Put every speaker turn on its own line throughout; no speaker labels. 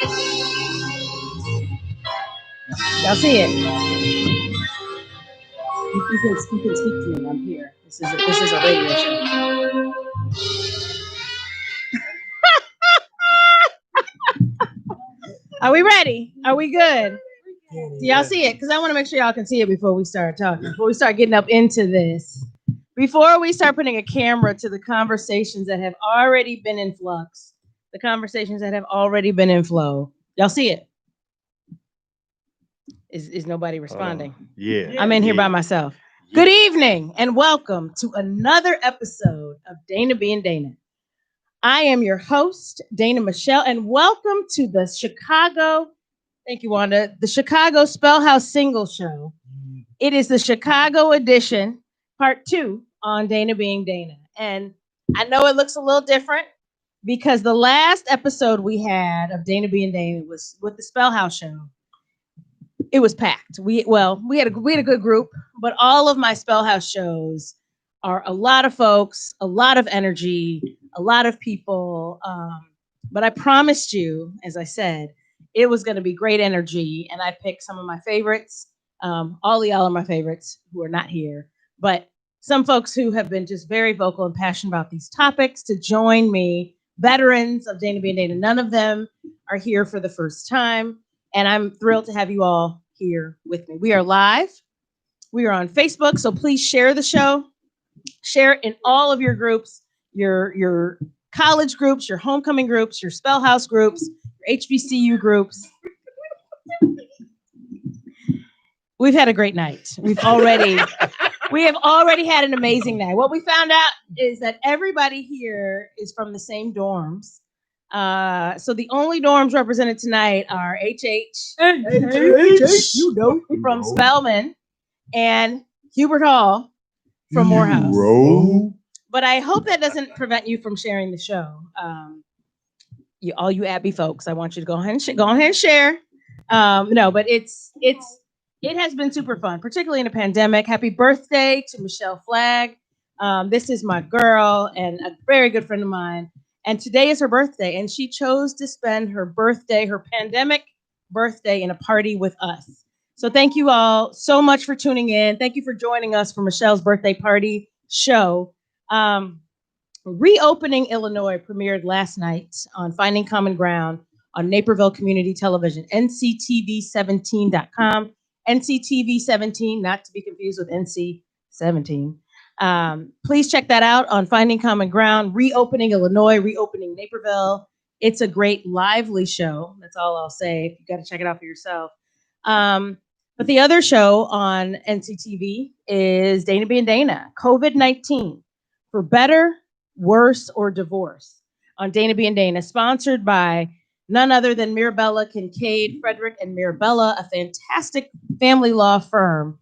Y'all see it? You can speak to me. I'm here. This is a radio show. Are we ready? Are we good? Do y'all see it? Because I want to make sure y'all can see it before we start talking, before we start getting up into this. Before we start putting a camera to the conversations that have already been in flux, the conversations that have already been in flow. Y'all see it? Is nobody responding?
Yeah.
I'm in here by myself. Yeah. Good evening and welcome to another episode of Dana Being Dana. I am your host, Dana Michelle, and welcome to the Chicago, thank you, Wanda, the Chicago SpellHouse Singles show. It is the Chicago edition, part 2 on Dana Being Dana. And I know it looks a little different because the last episode we had of Dana Being Dana was with the SpellHouse show. It was packed. We had a good group, but all of my SpellHouse shows are a lot of folks, a lot of energy, a lot of people. But I promised you, as I said, it was going to be great energy, and I picked some of my favorites. All y'all are my favorites who are not here, but some folks who have been just very vocal and passionate about these topics to join me, veterans of Dana Being Dana. None of them are here for the first time. And I'm thrilled to have you all here with me. We are live. We are on Facebook, so please share the show. Share it in all of your groups, your college groups, your homecoming groups, your SpellHouse groups, your HBCU groups. We've had a great night. We have already had an amazing night. What we found out is that everybody here is from the same dorms. So the only dorms represented tonight are HH, you know, from Spelman, and Hubert Hall from Morehouse. But I hope that doesn't prevent you from sharing the show. All you Abby folks, I want you to go ahead and share. No, but it has been super fun, particularly in a pandemic. Happy birthday to Michelle Flagg. This is my girl and a very good friend of mine. And today is her birthday, and she chose to spend her pandemic birthday, in a party with us. So thank you all so much for tuning in. Thank you for joining us for Michelle's birthday party show. Reopening Illinois premiered last night on Finding Common Ground on Naperville Community Television, nctv17.com. NCTV17, not to be confused with NC17. Please check that out on Finding Common Ground, Reopening Illinois, Reopening Naperville. It's a great, lively show. That's all I'll say. You got to check it out for yourself. But the other show on NCTV is Dana Being Dana, COVID-19, for better, worse, or divorce on Dana Being Dana, sponsored by none other than Mirabella, Kincaid, Frederick, and Mirabella, a fantastic family law firm.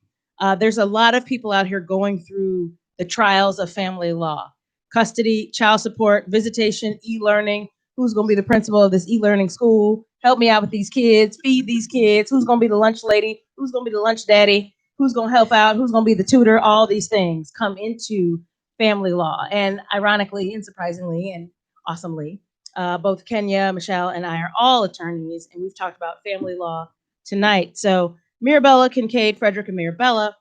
There's a lot of people out here going through the trials of family law, custody, child support, visitation, e-learning. Who's going to be the principal of this e-learning school? Help me out with these kids, feed these kids. Who's going to be the lunch lady? Who's going to be the lunch daddy? Who's going to help out? Who's going to be the tutor? All these things come into family law. And ironically and surprisingly and awesomely, both Kenya, Michelle, and I are all attorneys, and we've talked about family law tonight. So Mirabella, Kincaid, Frederick, and Mirabella,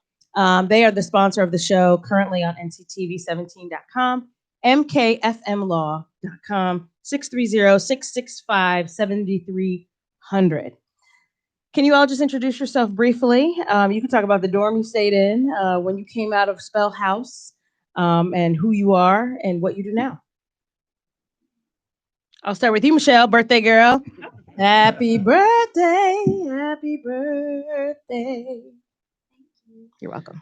they are the sponsor of the show, currently on nctv17.com, mkfmlaw.com, 630-665-7300. Can you all just introduce yourself briefly? You can talk about the dorm you stayed in, when you came out of SpellHouse, and who you are and what you do now. I'll start with you, Michelle, birthday girl. Happy birthday, happy birthday. You're welcome.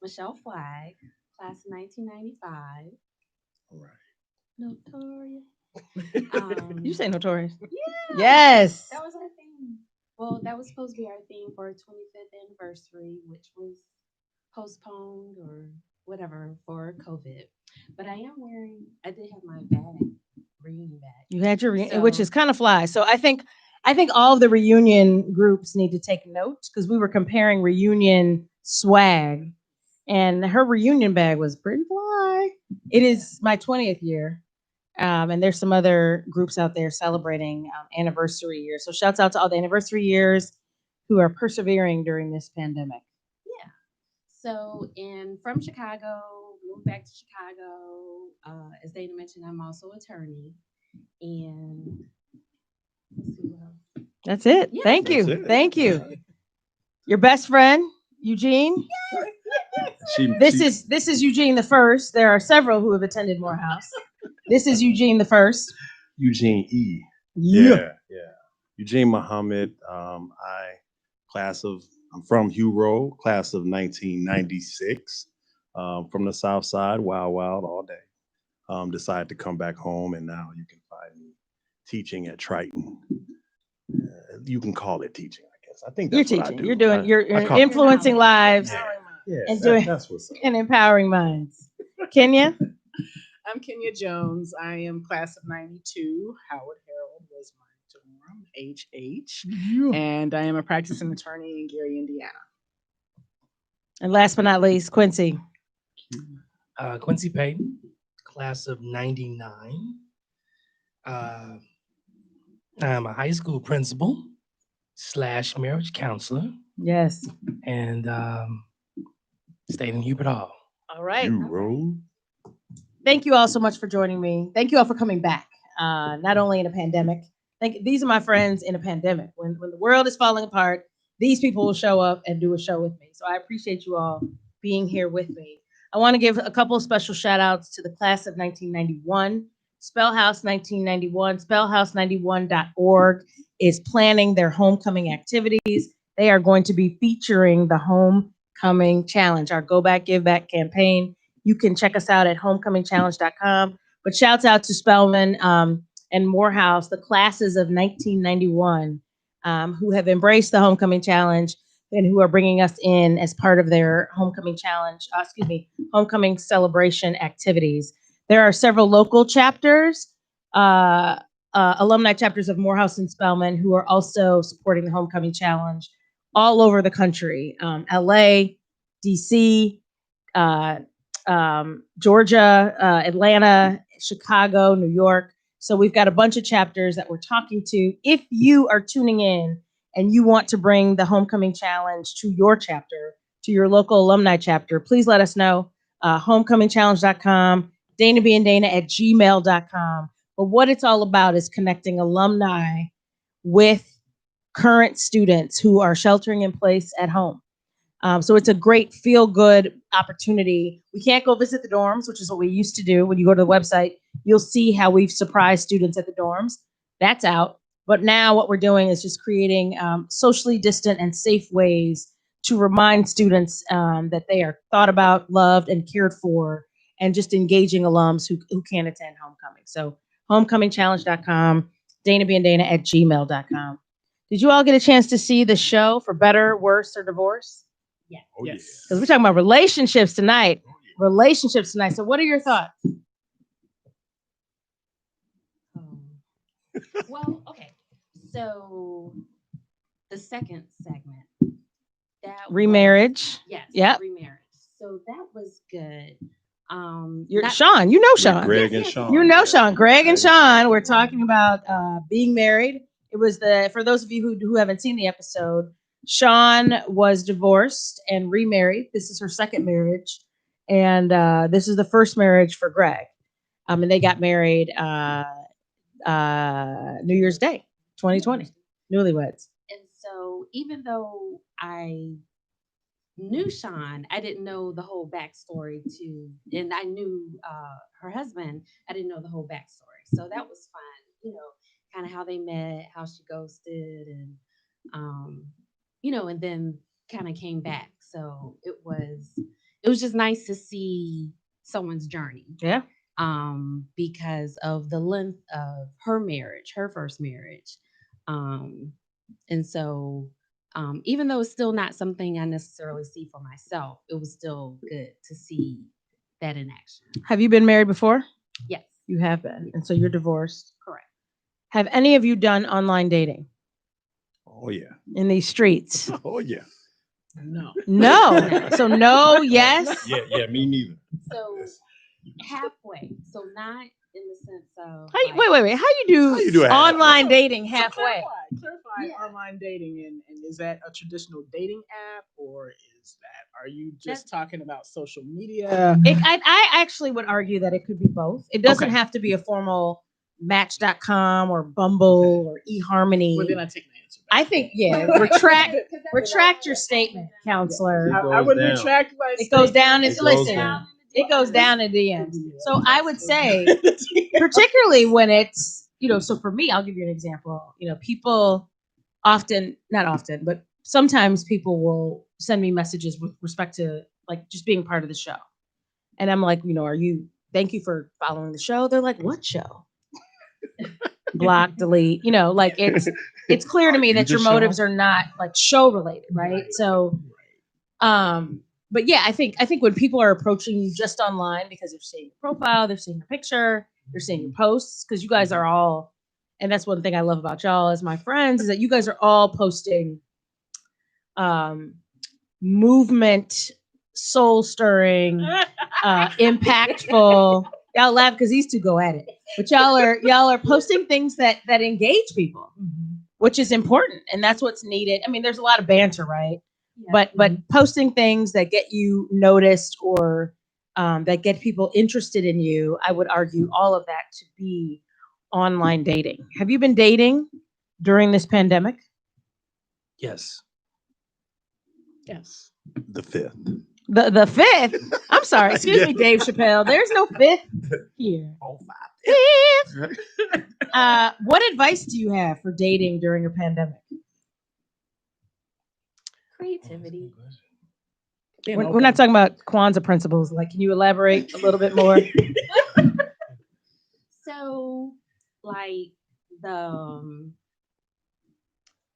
Michelle Flagg, class of 1995.
All right.
Notorious.
You say notorious?
Yeah.
Yes.
That was our theme. Well, that was supposed to be our theme for our 25th anniversary, which was postponed or whatever for COVID. But I did have my reunion bag.
You had your reunion, which is kind of fly. So I think all of the reunion groups need to take note, because we were comparing reunion swag, and her reunion bag was pretty fly. It is my 20th year, And there's some other groups out there celebrating anniversary years. So shouts out to all the anniversary years who are persevering during this pandemic.
Yeah. So, and from Chicago, moved back to Chicago. As Dana mentioned, I'm also an attorney. And let's see what else.
That's it.
Yeah,
Thank
that's
you.
it.
Thank you. Your best friend, Eugene. This is Eugene the first. There are several who have attended Morehouse. This is Eugene the first.
Eugene E.
Yeah.
Eugene Muhammad. I'm from Hugh Road, class of 1996. From the South Side, wild all day. Decided to come back home, and now you can find me teaching at Triton. You can call it teaching, I guess. I think
You're
that's what I
teaching.
do.
You're doing. You're
I call it-
influencing lives and doing
that's what's up.
and empowering minds. Kenya.
I'm Kenya Jones. I am class of 92. Howard Harold was my dorm, HH. And I am a practicing attorney in Gary, Indiana.
And last but not least, Quincy.
Quincy Payton, class of 99. I'm a high school principal / marriage counselor
Yes.
and stayed in Hubert Hall.
All right.
Hugh Road.
Thank you all so much for joining me. Thank you all for coming back. Not only in a pandemic. These are my friends in a pandemic. When the world is falling apart, these people will show up and do a show with me. So I appreciate you all being here with me. I want to give a couple of special shout outs to the class of 1991. SpellHouse 1991, spellhouse91.org is planning their homecoming activities. They are going to be featuring the Homecoming Challenge, our Go Back, Give Back campaign. You can check us out at homecomingchallenge.com. But shouts out to Spellman and Morehouse, the classes of 1991, who have embraced the Homecoming Challenge and who are bringing us in as part of their Homecoming Challenge, Homecoming celebration activities. There are several local chapters, alumni chapters of Morehouse and Spellman, who are also supporting the Homecoming Challenge all over the country. LA, DC, Georgia, Atlanta, Chicago, New York. So we've got a bunch of chapters that we're talking to. If you are tuning in and you want to bring the Homecoming Challenge to your chapter, to your local alumni chapter, please let us know. Homecomingchallenge.com, danabeingdana@gmail.com. But what it's all about is connecting alumni with current students who are sheltering in place at home. So it's a great feel-good opportunity. We can't go visit the dorms, which is what we used to do. When you go to the website, you'll see how we've surprised students at the dorms. That's out. But now what we're doing is just creating socially distant and safe ways to remind students that they are thought about, loved, and cared for, and just engaging alums who can't attend homecoming. So homecomingchallenge.com, danabeingdana@gmail.com. Did you all get a chance to see the show For Better, Worse, or Divorce?
Yeah.
Oh,
Yes.
Because we're talking about relationships tonight. Relationships tonight. So what are your thoughts?
Well, okay. So the second segment, that
Remarriage.
yes,
Yep.
remarriage. So that was good.
You're
not-
Sean. You know Sean.
Greg
Yes,
and
yes,
Sean.
You know
Yeah.
Sean. Greg and
Greg
Sean. We're talking about being married. It was for those of you who haven't seen the episode, Sean was divorced and remarried. This is her second marriage. And this is the first marriage for Greg. And they got married New Year's Day, 2020. Newlyweds.
And so even though I knew Sean, I didn't know the whole backstory and I knew her husband, I didn't know the whole backstory. So that was fun, kind of how they met, how she ghosted, and and then kind of came back. So it was just nice to see someone's journey.
Yeah.
Because of the length of her marriage, her first marriage. And so even though it's still not something I necessarily see for myself, it was still good to see that in action.
Have you been married before?
Yes.
You have been. And so you're divorced.
Correct.
Have any of you done online dating
Oh, yeah.
in these streets?
Oh, yeah.
No.
No. So no, yes.
Yeah, me neither.
So halfway. So not in the sense of
How you, wait. How you do
a
online
halfway?
dating halfway?
Clarify
Yeah.
online dating, and is that a traditional dating app, or are you just talking about social media?
I actually would argue that it could be both. It doesn't
Okay.
have to be a formal Match.com or Bumble or eHarmony.
Well, then I take my answer back.
I think, retract your statement, counselor.
I would
down.
retract my
It goes down.
It goes
Listen,
down.
it goes down in DMs. So I would say, particularly when it's, so for me, I'll give you an example. People not often, but sometimes people will send me messages with respect to like just being part of the show. And I'm like, thank you for following the show. They're like, what show? Block, delete, like it's clear to me that your motives are not like show related, right? So, but yeah, I think when people are approaching you just online because they're seeing your profile, they're seeing your picture, they're seeing your posts, because you guys are all, and that's one thing I love about y'all as my friends, is that you guys are all posting movement, soul stirring, impactful. Y'all laugh because these two go at it, but y'all are posting things that engage people, which is important, and that's what's needed. I mean, there's a lot of banter, right? Yeah. But posting things that get you noticed or that get people interested in you, I would argue all of that to be online dating. Have you been dating during this pandemic?
Yes.
Yes.
The fifth.
The fifth? I'm sorry. Excuse me, Dave Chappelle. There's no fifth here.
Oh,
Fifth. What advice do you have for dating during a pandemic?
creativity.
We're not talking about Kwanzaa principles. Like, can you elaborate a little bit more?
So, like the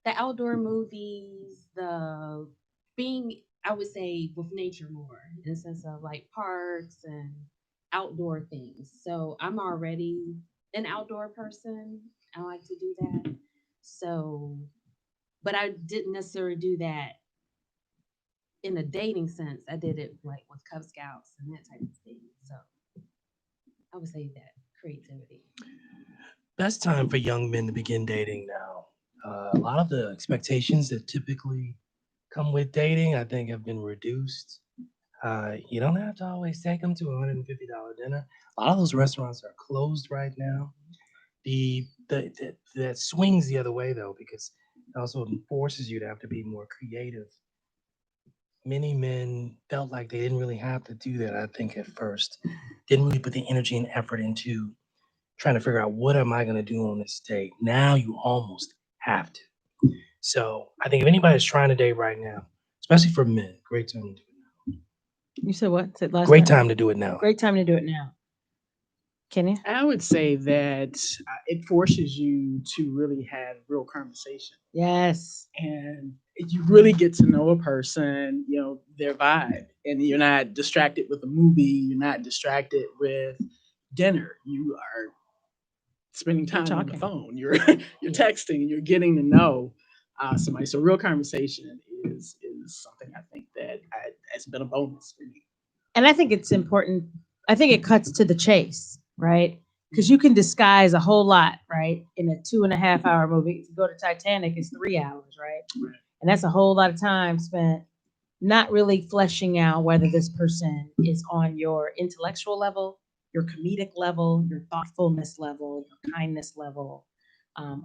outdoor movies, the being, I would say, with nature more in the sense of like parks and outdoor things. So I'm already an outdoor person. I like to do that. So, but I didn't necessarily do that in a dating sense. I did it like with Cub Scouts and that type of thing. So I would say that creativity.
Best time for young men to begin dating now. A lot of the expectations that typically come with dating, I think, have been reduced. You don't have to always take them to a $150 dinner. A lot of those restaurants are closed right now. That swings the other way though, because it also forces you to have to be more creative. Many men felt like they didn't really have to do that, I think, at first. Didn't really put the energy and effort into trying to figure out what am I going to do on this date. Now you almost have to. So I think if anybody's trying to date right now, especially for men, great time to do it now.
You said what? Said last
Great time to do it now.
Great time to do it now. Can you?
I would say that it forces you to really have real conversation.
Yes.
And you really get to know a person, their vibe, and you're not distracted with a movie. You're not distracted with dinner. You are spending time on the phone. You're texting. You're getting to know somebody. So real conversation is something I think that has been a bonus for me.
And I think it's important. I think it cuts to the chase, right? Because you can disguise a whole lot, right? In a 2.5 hour movie. If you go to Titanic, it's 3 hours, right? And that's a whole lot of time spent not really fleshing out whether this person is on your intellectual level, your comedic level, your thoughtfulness level, your kindness level,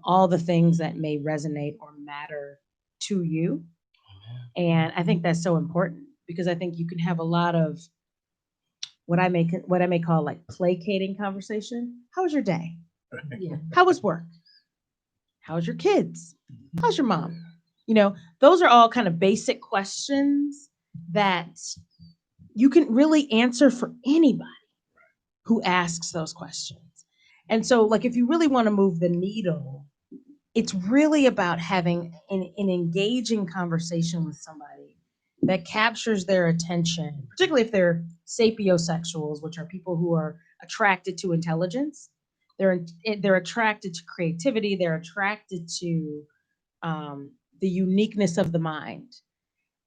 all the things that may resonate or matter to you. And I think that's so important because I think you can have a lot of what I may call like placating conversation. How was your day?
Yeah.
How was work? How's your kids? How's your mom? Those are all kind of basic questions that you can really answer for anybody who asks those questions. And so, like, if you really want to move the needle, it's really about having an engaging conversation with somebody that captures their attention, particularly if they're sapiosexuals, which are people who are attracted to intelligence. They're attracted to creativity. They're attracted to the uniqueness of the mind.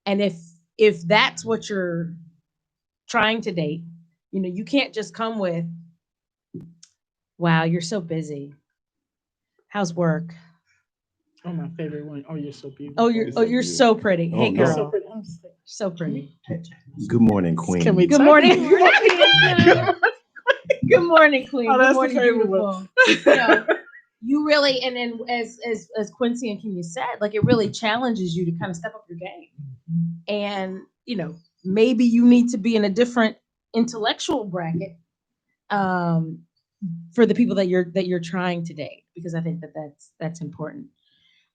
And if that's what you're trying to date, you can't just come with Wow, you're so busy. How's work?
Oh, my favorite one. Oh, you're so beautiful.
You're so pretty.
Oh,
Hey,
no.
girl,
So pretty. I'm just like,
so pretty.
Good morning, Queen.
Can we
Good
talk
morning.
more?
Good morning, Queen.
Oh,
Good
that's the
morning,
favorite
beautiful.
one.
You really, and then as Quincy and Kenya said, like it really challenges you to kind of step up your game. And maybe you need to be in a different intellectual bracket for the people that you're trying to date, because I think that's important.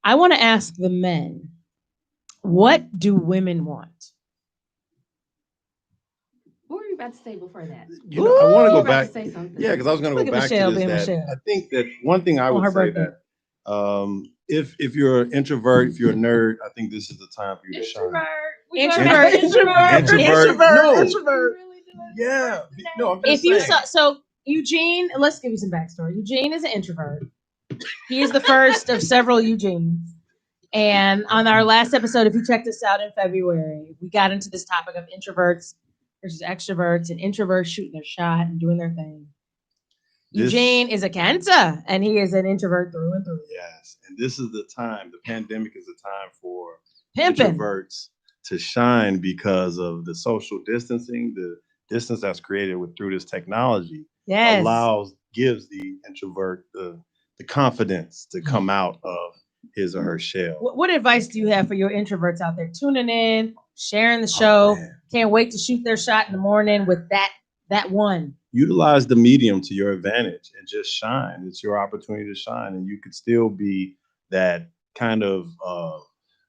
I want to ask the men, what do women want?
What were you about to say before that?
You know, I want to
You
go
were about
back.
to say something.
Yeah, because I was going to
Look
go
at
back
Michelle
to this.
being
That
Michelle.
I think that one thing I
On
would
her
say
birthday.
that if you're an introvert, if you're a nerd, I think this is the time for you to shine.
Introvert.
Introvert. No.
Introvert.
Yeah. No, I'm just
If you
saying.
saw, so Eugene, let's give you some backstory. Eugene is an introvert. He is the first of several Eugenes. And on our last episode, if you checked us out in February, we got into this topic of introverts versus extroverts, and introverts shooting their shot and doing their thing. Eugene is a Cancer, and he is an introvert through and through.
Yes, and this is the time. The pandemic is the time for
Pimping.
introverts to shine because of the social distancing, the distance that's created through this technology.
Yes.
Gives the introvert the confidence to come out of his or her shell.
What advice do you have for your introverts out there tuning in, sharing the show? Can't wait to shoot their shot in the morning with that one.
Utilize the medium to your advantage and just shine. It's your opportunity to shine, and you could still be that kind of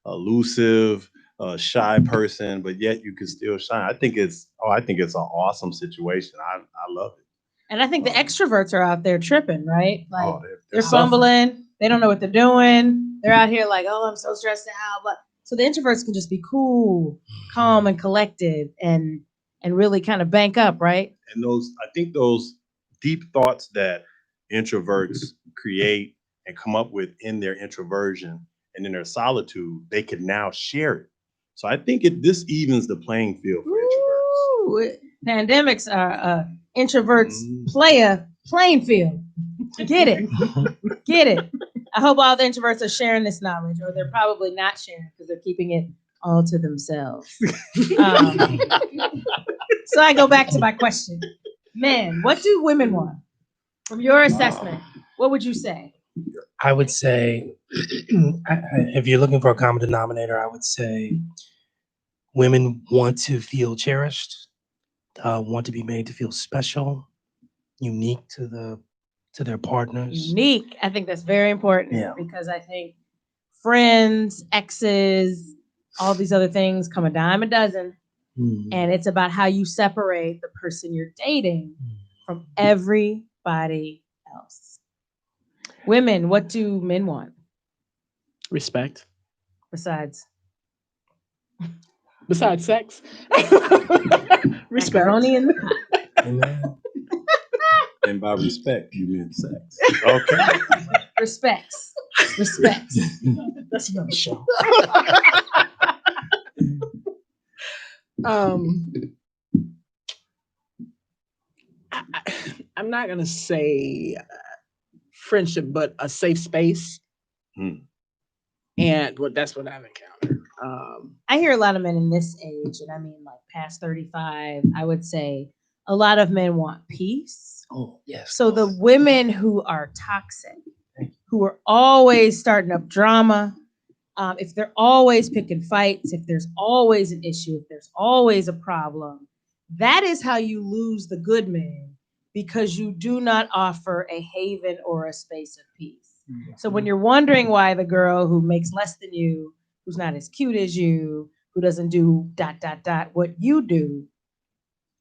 elusive, shy person, but yet you can still shine. I think it's an awesome situation. I love it.
And I think the extroverts are out there tripping, right? Like they're
suffering.
fumbling, they don't know what they're doing. They're out here like, oh, I'm so stressed out. But so the introverts can just be cool, calm, and collected, and really kind of bank up, right?
And I think those deep thoughts that introverts create and come up with in their introversion and in their solitude, they can now share it. So I think this evens the playing field for introverts.
Ooh, pandemics are introverts playing field. Get it. Get it. I hope all the introverts are sharing this knowledge, or they're probably not sharing because they're keeping it all to themselves. So I go back to my question. Men, what do women want? From your assessment, what would you say?
I would say, if you're looking for a common denominator, I would say women want to feel cherished, want to be made to feel special, unique to their partners.
Unique. I think that's very important because I think friends, exes, all these other things come a dime a dozen. And it's about how you separate the person you're dating from everybody else. Women, what do men want?
Respect.
Besides
sex. Respect.
macaroni in the pot.
And by respect, you mean sex. Okay.
Respects.
That's another show. I'm not gonna say friendship, but a safe space. And that's what I've encountered.
I hear a lot of men in this age, and I mean like past 35, I would say a lot of men want peace.
Oh, yes.
So the women who are toxic, who are always starting up drama, if they're always picking fights, if there's always an issue, if there's always a problem, that is how you lose the good men, because you do not offer a haven or a space of peace. Mm-hmm. So when you're wondering why the girl who makes less than you, who's not as cute as you, who doesn't do ... what you do,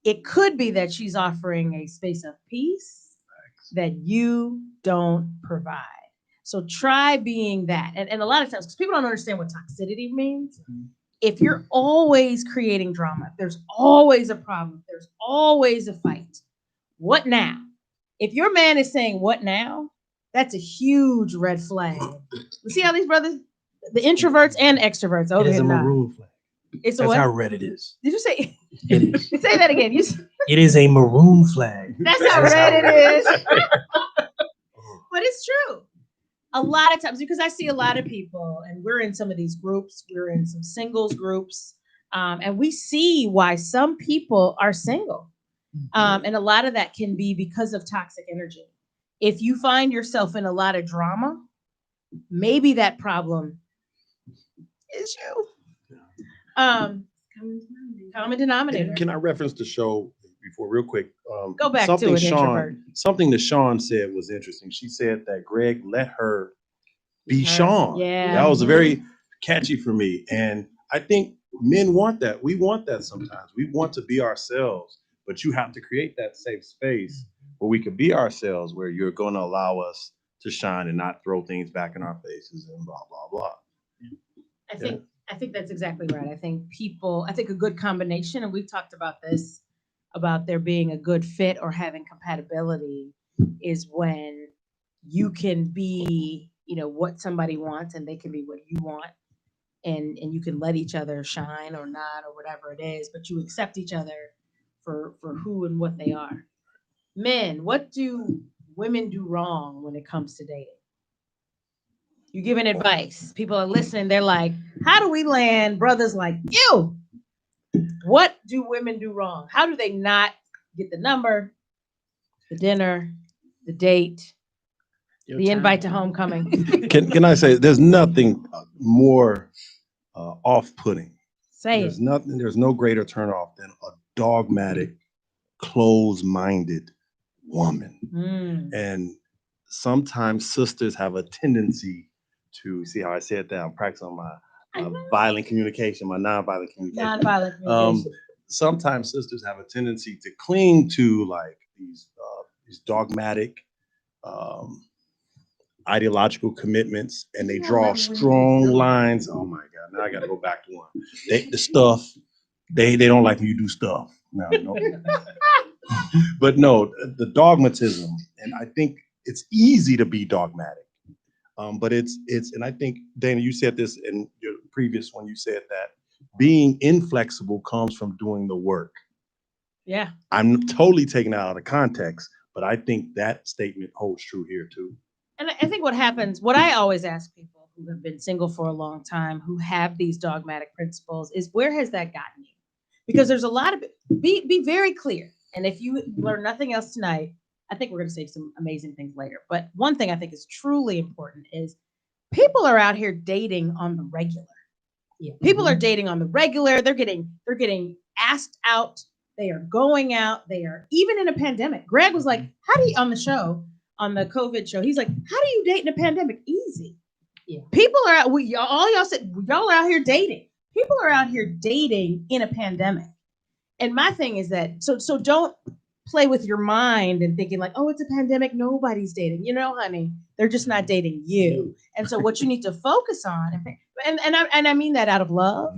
it could be that she's offering a space of peace that you don't provide. So try being that. And a lot of times, because people don't understand what toxicity means, if you're always creating drama, if there's always a problem, if there's always a fight, what now? If your man is saying, what now? That's a huge red flag. You see how these brothers, the introverts and extroverts over
It is
here
a
now.
maroon flag.
It's a
That's
what?
how red it is.
Did you say?
It is.
Say that again.
It is a maroon flag.
That's how red it is. But it's true. A lot of times, because I see a lot of people, and we're in some of these groups, we're in some singles groups, and we see why some people are single. And a lot of that can be because of toxic energy. If you find yourself in a lot of drama, maybe that problem is you. Common denominator.
Can I reference the show before real quick?
Go back
something
to it, introvert.
Something that Sean said was interesting. She said that Greg let her be Sean.
Yeah.
That was very catchy for me. And I think men want that. We want that sometimes. We want to be ourselves, but you have to create that safe space where we can be ourselves, where you're going to allow us to shine and not throw things back in our faces and blah, blah, blah.
I think that's exactly right. I think a good combination, and we've talked about this, about there being a good fit or having compatibility, is when you can be, what somebody wants and they can be what you want. And you can let each other shine or not or whatever it is, but you accept each other for who and what they are. Men, what do women do wrong when it comes to dating? You're giving advice. People are listening. They're like, how do we land brothers like you? What do women do wrong? How do they not get the number, the dinner, the date, the invite to homecoming?
Can I say there's nothing more off-putting. There's no greater turnoff than a dogmatic, closed-minded woman. And sometimes sisters have a tendency to see how I said that. I'm practicing my violent communication, my nonviolent communication.
Nonviolent communication.
Sometimes sisters have a tendency to cling to like these dogmatic, ideological commitments, and they draw strong lines. Oh my God! Now I got to go back to one. They don't like when you do stuff. No. But no, the dogmatism, and I think it's easy to be dogmatic. But it's, and I think, Dana, you said this in your previous one, you said that being inflexible comes from doing the work.
Yeah.
I'm totally taking that out of context, but I think that statement holds true here too.
And I think what I always ask people who have been single for a long time, who have these dogmatic principles, is where has that gotten you? Because there's a lot of, be very clear. And if you learn nothing else tonight, I think we're going to say some amazing things later. But one thing I think is truly important is people are out here dating on the regular. Yeah. People are dating on the regular. They're getting asked out. They are going out. They are, even in a pandemic. Greg was like, how do you, on the COVID show, he's like, how do you date in a pandemic? Easy. Yeah. People are out, y'all said, y'all are out here dating. People are out here dating in a pandemic. And my thing is that, so don't play with your mind and thinking like, oh, it's a pandemic, nobody's dating. Honey, they're just not dating you. And so what you need to focus on, and I mean that out of love,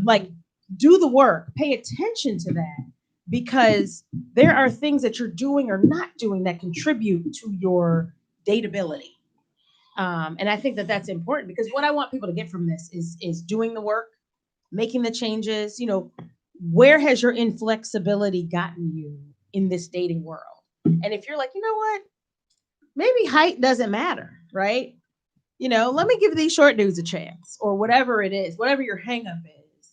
like do the work, pay attention to that, because there are things that you're doing or not doing that contribute to your dateability. And I think that that's important, because what I want people to get from this is doing the work, making the changes. Where has your inflexibility gotten you in this dating world? And if you're like, you know what, maybe height doesn't matter, right? Let me give these short dudes a chance, or whatever it is, whatever your hang up is.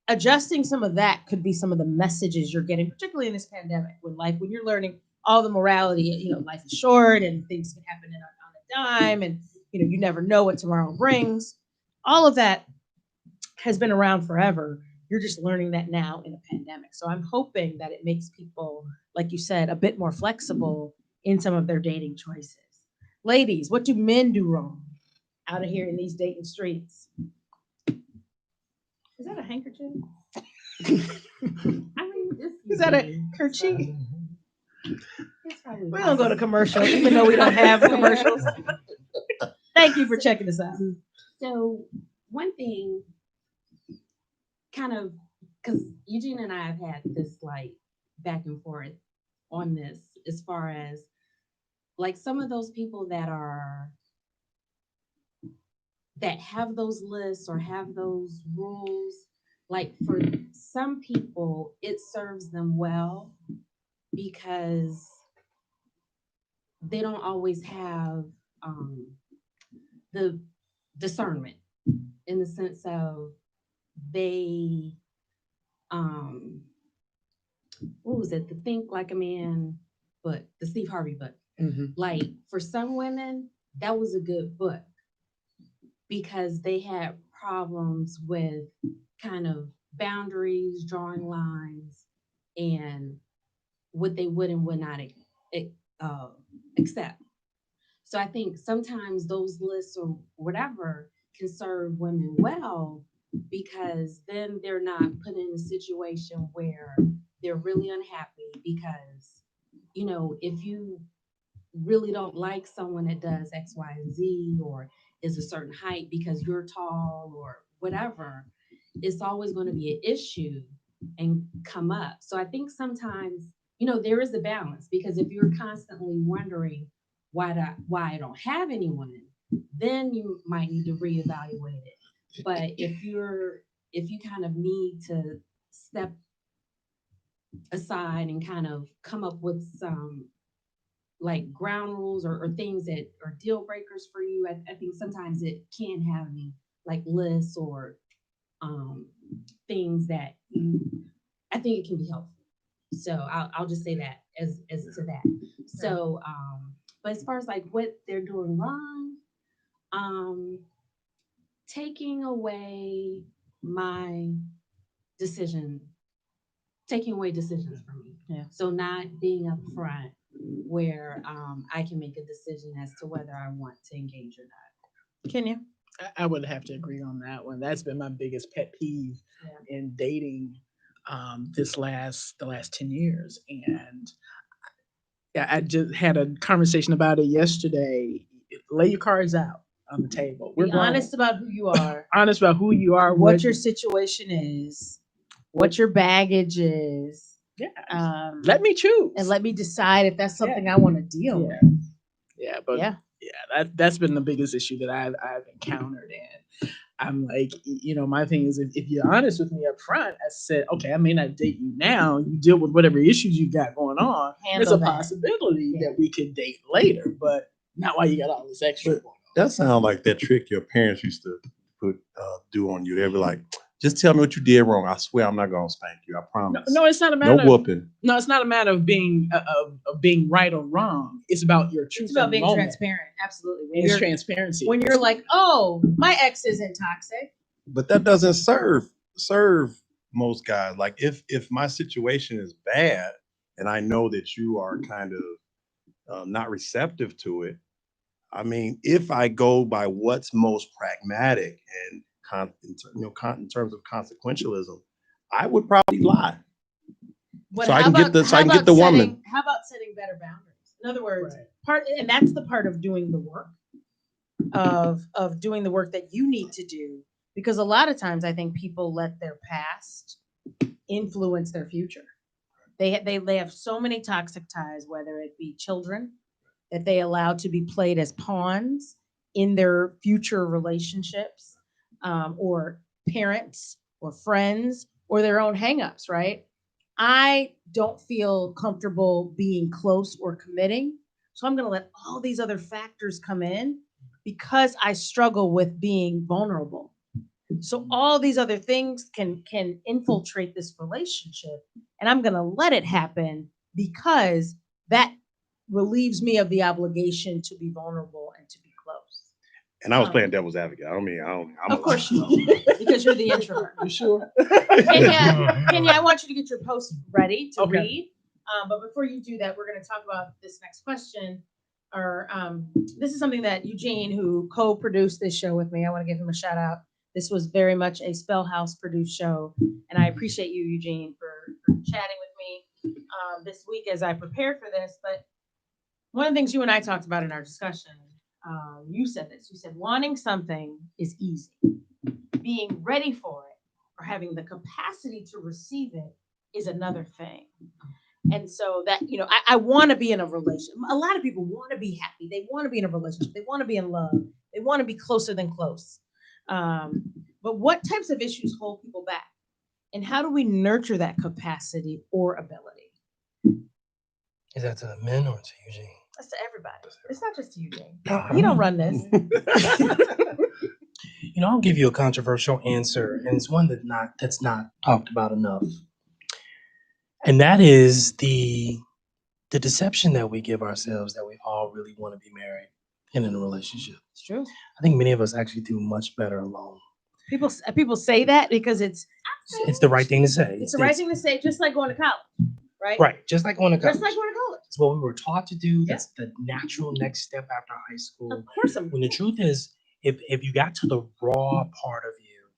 Adjusting some of that could be some of the messages you're getting, particularly in this pandemic, when you're learning all the morality, life is short and things can happen on a dime, and you never know what tomorrow brings. All of that has been around forever. You're just learning that now in a pandemic. So I'm hoping that it makes people, like you said, a bit more flexible in some of their dating choices. Ladies, what do men do wrong out of here in these dating streets? Is that a handkerchief? Is that a kerchief? We're going to go to commercial, even though we don't have commercials. Thank you for checking us out.
So one thing, kind of, because Eugene and I have had this like back and forth on this, as far as like some of those people that are that have those lists or have those rules, like for some people, it serves them well because they don't always have the discernment in the sense of they what was it, the Think Like a Man book, the Steve Harvey book. Like for some women, that was a good book because they had problems with kind of boundaries, drawing lines, and what they would and would not accept. So I think sometimes those lists or whatever can serve women well because then they're not put in a situation where they're really unhappy because, you know, if you really don't like someone that does X, Y, and Z or is a certain height because you're tall or whatever, it's always going to be an issue and come up. So I think sometimes, you know, there is a balance because if you're constantly wondering why I don't have anyone, then you might need to reevaluate it. But if you kind of need to step aside and kind of come up with some like ground rules or things that are deal breakers for you, I think sometimes it can have any like lists or things that I think it can be helpful. So I'll just say that as to that. So but as far as like what they're doing wrong, taking away my decision, taking away decisions from me.
Yeah.
So not being upfront where I can make a decision as to whether I want to engage or not.
Kenya?
I would have to agree on that one. That's been my biggest pet peeve in dating the last 10 years. And I just had a conversation about it yesterday. Lay your cards out on the table.
Be honest about who you are.
Honest about who you are.
What your situation is. What your baggage is.
Yeah. Let me choose.
And let me decide if that's something I want to deal with.
Yeah, but that's been the biggest issue that I've encountered. And I'm like, you know, my thing is if you're honest with me up front, I said, okay, I may not date you now. You deal with whatever issues you got going on. There's a possibility that we could date later, but not while you got all this extra going on.
That sounds like that trick your parents used to do on you. They'd be like, just tell me what you did wrong. I swear I'm not gonna spank you. I promise.
No, it's not a matter.
No whooping.
No, it's not a matter of being right or wrong. It's about your truth.
It's about being transparent. Absolutely.
It's transparency.
When you're like, oh, my ex isn't toxic.
But that doesn't serve most guys. Like if my situation is bad and I know that you are kind of not receptive to it. I mean, if I go by what's most pragmatic and in terms of consequentialism, I would probably lie.
But
so I can get the woman.
How about setting better boundaries? In other words, and that's the part of doing the work, of doing the work that you need to do. Because a lot of times I think people let their past influence their future. They have so many toxic ties, whether it be children that they allow to be played as pawns in their future relationships, or parents or friends or their own hangups, right? I don't feel comfortable being close or committing. So I'm going to let all these other factors come in because I struggle with being vulnerable. So all these other things can infiltrate this relationship, and I'm going to let it happen because that relieves me of the obligation to be vulnerable and to be close.
And I was playing devil's advocate.
Of course you will, because you're the introvert.
You sure?
Kenya, I want you to get your post ready to read. But before you do that, we're going to talk about this next question. This is something that Eugene, who co-produced this show with me, I want to give him a shout out. This was very much a SpellHouse produced show, and I appreciate you, Eugene, for chatting with me this week as I prepared for this. But one of the things you and I talked about in our discussion, you said this. You said wanting something is easy. Being ready for it or having the capacity to receive it is another thing. And so that, you know, I want to be in a relationship. A lot of people want to be happy. They want to be in a relationship. They want to be in love. They want to be closer than close. But what types of issues hold people back? And how do we nurture that capacity or ability?
Is that to the men or to Eugene?
That's to everybody. It's not just to you, Jane.
No,
You don't run this.
I'll give you a controversial answer, and it's one that's not talked about enough. And that is the deception that we give ourselves that we all really want to be married and in a relationship.
It's true.
I think many of us actually do much better alone.
People say that because it's
the right thing to say.
It's the right thing to say, just like going to college, right?
Right, just like going to college.
Just like going to college.
It's what we were taught to do.
Yeah.
That's the natural next step after high school.
Of course.
When the truth is, if you got to the raw part of you,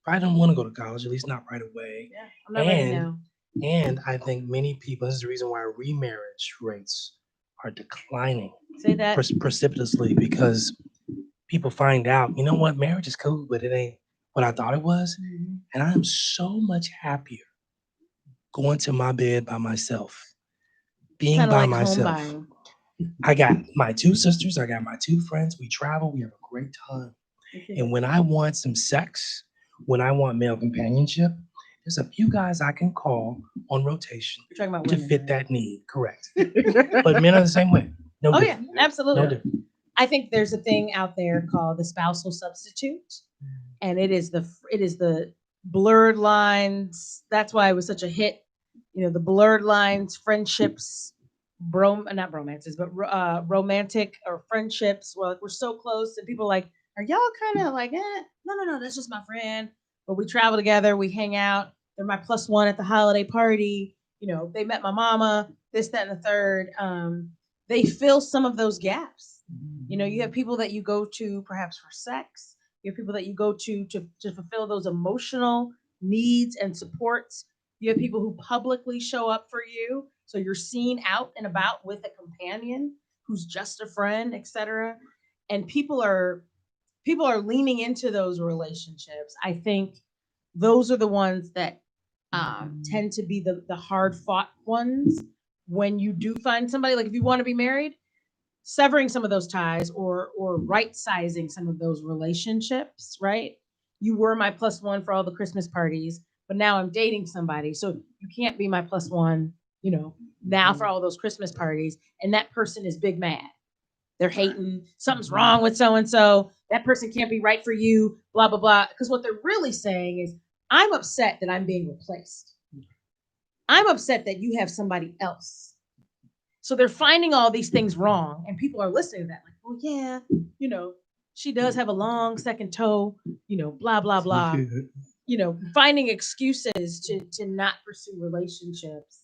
I don't want to go to college, at least not right away.
Yeah, I'm not ready now.
And I think many people, this is the reason why remarriage rates are declining.
Say that.
Precipitously, because people find out, you know what, marriage is cool, but it ain't what I thought it was.
Mm-hmm.
And I am so much happier going to my bed by myself, being
Kinda
by
like
myself.
home buying.
I got my two sisters, I got my two friends, we travel, we have a great time.
Okay.
And when I want some sex, when I want male companionship, there's a few guys I can call on rotation
You're talking about
to
women,
fit
right?
that need. Correct. But men are the same way. No
Oh yeah,
different.
absolutely.
No different.
I think there's a thing out there called the spousal substitute, and it is the blurred lines. That's why it was such a hit. The blurred lines, friendships, not romances, but romantic or friendships. Well, like we're so close, and people are like, are y'all kind of like, no, that's just my friend. But we travel together, we hang out. They're my plus one at the holiday party. They met my mama, this, that, and the third. They fill some of those gaps. You have people that you go to perhaps for sex. You have people that you go to fulfill those emotional needs and supports. You have people who publicly show up for you. So you're seen out and about with a companion who's just a friend, etc. And people are leaning into those relationships. I think those are the ones that tend to be the hard fought ones when you do find somebody. Like if you want to be married, severing some of those ties or right sizing some of those relationships, right? You were my plus one for all the Christmas parties, but now I'm dating somebody. So you can't be my plus one, now for all those Christmas parties. And that person is big mad. They're hating, something's wrong with so-and-so. That person can't be right for you, blah, blah, blah. Because what they're really saying is, I'm upset that I'm being replaced. I'm upset that you have somebody else. So they're finding all these things wrong, and people are listening to that, like, well, yeah, she does have a long second toe, blah, blah, blah. Finding excuses to not pursue relationships,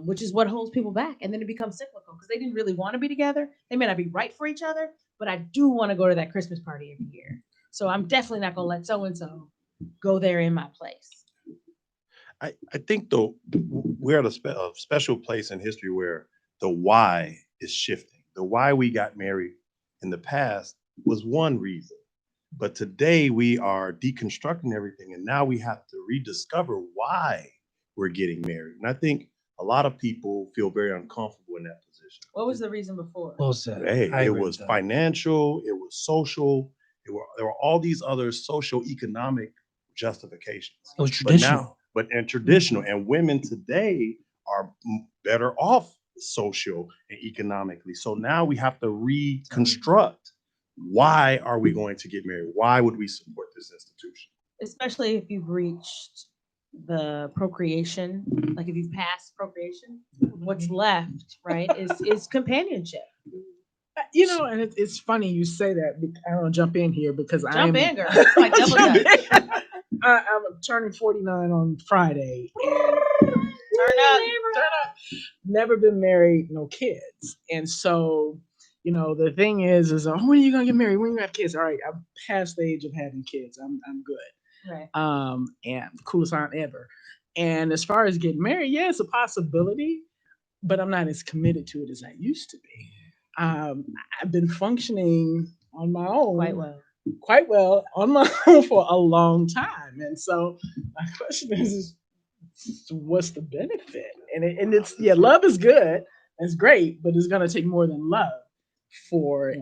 which is what holds people back. And then it becomes cyclical because they didn't really want to be together. They may not be right for each other, but I do want to go to that Christmas party every year. So I'm definitely not going to let so-and-so go there in my place.
I think, though, we're at a special place in history where the why is shifting. The why we got married in the past was one reason. But today we are deconstructing everything, and now we have to rediscover why we're getting married. And I think a lot of people feel very uncomfortable in that position.
What was the reason before?
Well said.
Hey, it was financial, it was social, there were all these other socio-economic justifications.
It was traditional.
And traditional. And women today are better off social and economically. So now we have to reconstruct, why are we going to get married? Why would we support this institution?
Especially if you've reached the procreation, like if you've passed procreation, what's left, right, is companionship.
And it's funny you say that. I don't jump in here because
Jump in, girl. Like double dutch.
I'm turning 49 on Friday.
Turn up.
Never been married, no kids. And so, the thing is, when are you gonna get married? When you have kids? All right, I'm past the age of having kids. I'm good.
Right.
And coolest aunt ever. And as far as getting married, yeah, it's a possibility, but I'm not as committed to it as I used to be. I've been functioning on my own quite well on my own for a long time. And so my question is what's the benefit? And it's love is good. It's great, but it's going to take more than love for
Yeah,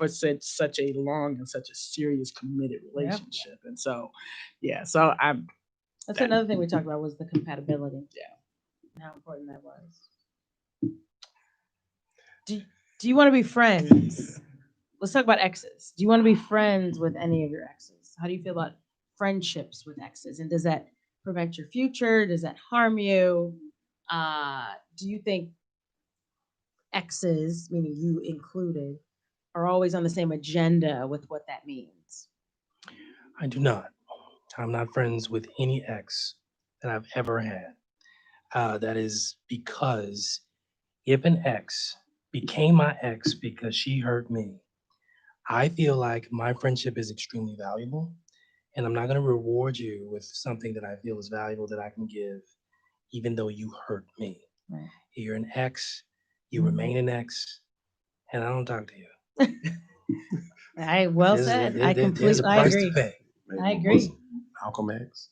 absolutely.
such a long and such a serious committed relationship. And so, so
That's another thing we talked about was the compatibility.
Yeah.
How important that was. Do you want to be friends? Let's talk about exes. Do you want to be friends with any of your exes? How do you feel about friendships with exes? And does that prevent your future? Does that harm you? Do you think exes, meaning you included, are always on the same agenda with what that means?
I do not. I'm not friends with any ex that I've ever had. That is because if an ex became my ex because she hurt me, I feel like my friendship is extremely valuable. And I'm not going to reward you with something that I feel is valuable that I can give, even though you hurt me.
Right.
You're an ex, you remain an ex, and I don't talk to you.
Well said. I
There's a
completely
price
agree.
to pay.
I agree.
Malcolm X.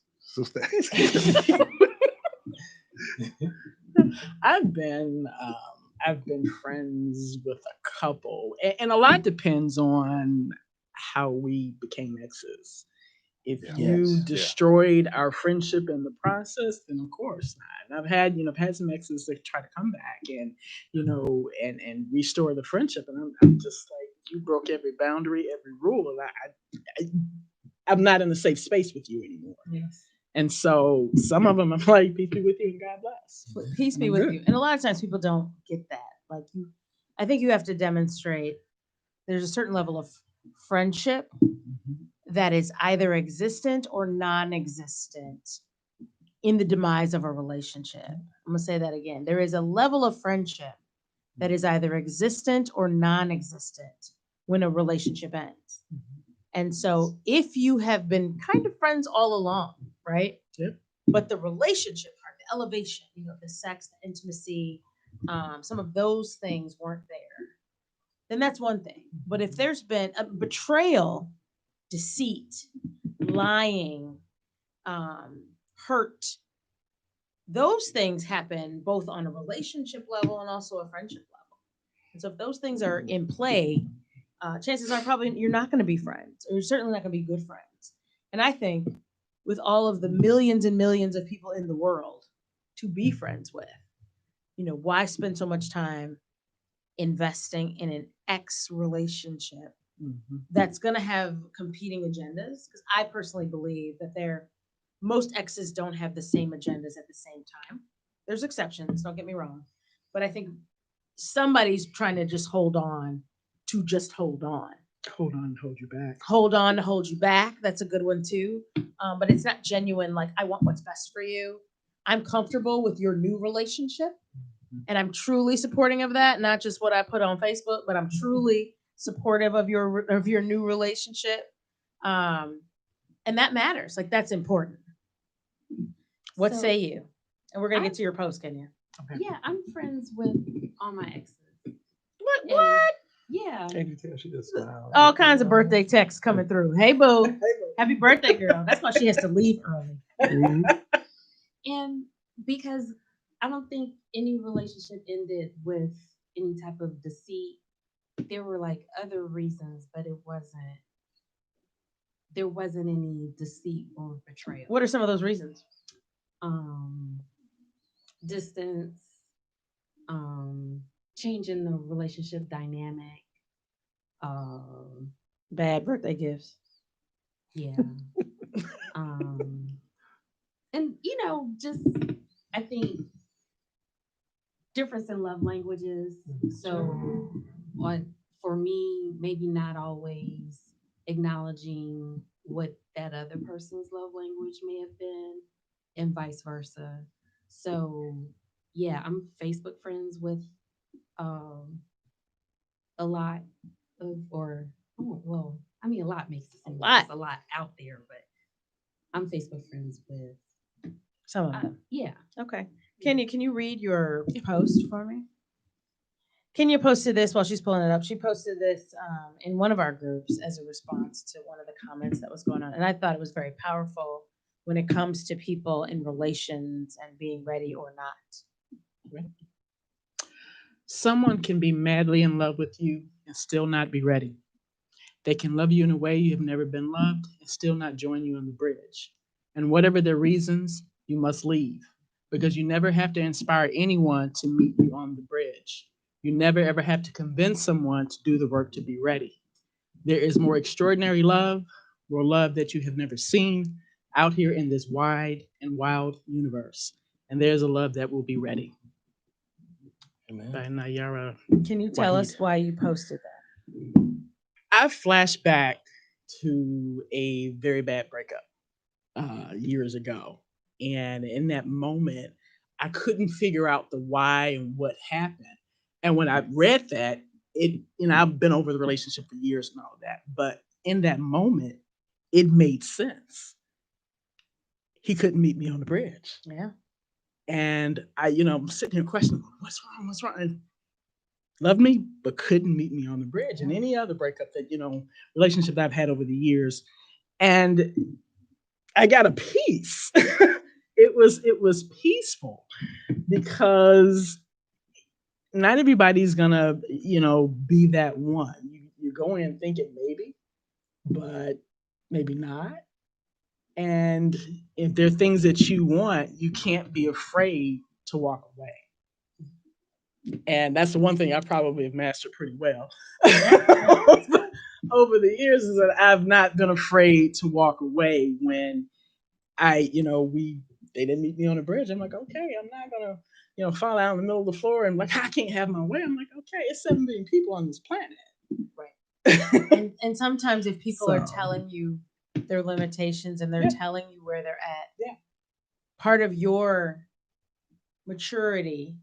I've been friends with a couple, and a lot depends on how we became exes. If you
Yes.
destroyed our friendship in the process, then of course not. And I've had some exes that try to come back and and restore the friendship, and I'm just like, you broke every boundary, every rule, and I'm not in a safe space with you anymore.
Yes.
And so some of them I'm like, peace be with you and God bless.
Peace be
I'm
with
good.
you. And a lot of times people don't get that. Like I think you have to demonstrate there's a certain level of friendship that is either existent or non-existent in the demise of a relationship. I'm going to say that again. There is a level of friendship that is either existent or non-existent when a relationship ends. And so if you have been kind of friends all along, right?
Yep.
But the relationship part, the elevation, the sex, the intimacy, some of those things weren't there, then that's one thing. But if there's been a betrayal, deceit, lying, hurt, those things happen both on a relationship level and also a friendship level. And so if those things are in play, chances are probably you're not going to be friends, or you're certainly not going to be good friends. And I think with all of the millions and millions of people in the world to be friends with, why spend so much time investing in an ex relationship that's going to have competing agendas? Because I personally believe that most exes don't have the same agendas at the same time. There's exceptions, don't get me wrong. But I think somebody's trying to just hold on to just hold on.
Hold on, hold you back.
Hold on to hold you back. That's a good one too. But it's not genuine, like, I want what's best for you. I'm comfortable with your new relationship. And I'm truly supporting of that, not just what I put on Facebook, but I'm truly supportive of your new relationship. And that matters. Like, that's important. What say you? And we're gonna get to your post, Kenya.
Okay. Yeah, I'm friends with all my exes.
What?
Yeah.
Can't you tell she just smiled?
All kinds of birthday texts coming through. Hey, boo. Happy birthday, girl. That's why she has to leave early.
And because I don't think any relationship ended with any type of deceit. There were like other reasons, but there wasn't any deceit or betrayal.
What are some of those reasons?
Distance, change in the relationship dynamic,
bad birthday gifts.
Yeah. And just I think difference in love languages. So for me, maybe not always acknowledging what that other person's love language may have been, and vice versa. So yeah, I'm Facebook friends with a lot of, a lot makes it seem like it's a lot out there, but I'm Facebook friends with
some of them.
Yeah.
Okay. Kenya, can you read your post for me? Kenya posted this while she's pulling it up. She posted this in one of our groups as a response to one of the comments that was going on. And I thought it was very powerful when it comes to people in relations and being ready or not.
Someone can be madly in love with you and still not be ready. They can love you in a way you have never been loved and still not join you on the bridge. And whatever their reasons, you must leave because you never have to inspire anyone to meet you on the bridge. You never ever have to convince someone to do the work to be ready. There is more extraordinary love, more love that you have never seen out here in this wide and wild universe. And there's a love that will be ready.
Amen.
By Nayara.
Can you tell us
Wahid.
why you posted that?
I flash back to a very bad breakup years ago. And in that moment, I couldn't figure out the why and what happened. And when I read that, I've been over the relationship for years and all that. But in that moment, it made sense. He couldn't meet me on the bridge.
Yeah.
And I'm sitting here questioning, what's wrong? What's wrong? And loved me, but couldn't meet me on the bridge. And any other breakup that, relationship that I've had over the years. And I got a peace. It was peaceful because not everybody's gonna, be that one. You go in thinking maybe, but maybe not. And if there are things that you want, you can't be afraid to walk away. And that's the one thing I probably have mastered pretty well over the years is that I've not been afraid to walk away when they didn't meet me on the bridge. I'm like, okay, I'm not gonna, fall out in the middle of the floor and like, I can't have my way. I'm like, okay, it's 7 billion people on this planet.
Right. and sometimes if people are
So-
telling you their limitations and they're
Yeah.
telling you where they're at,
Yeah.
part of your maturity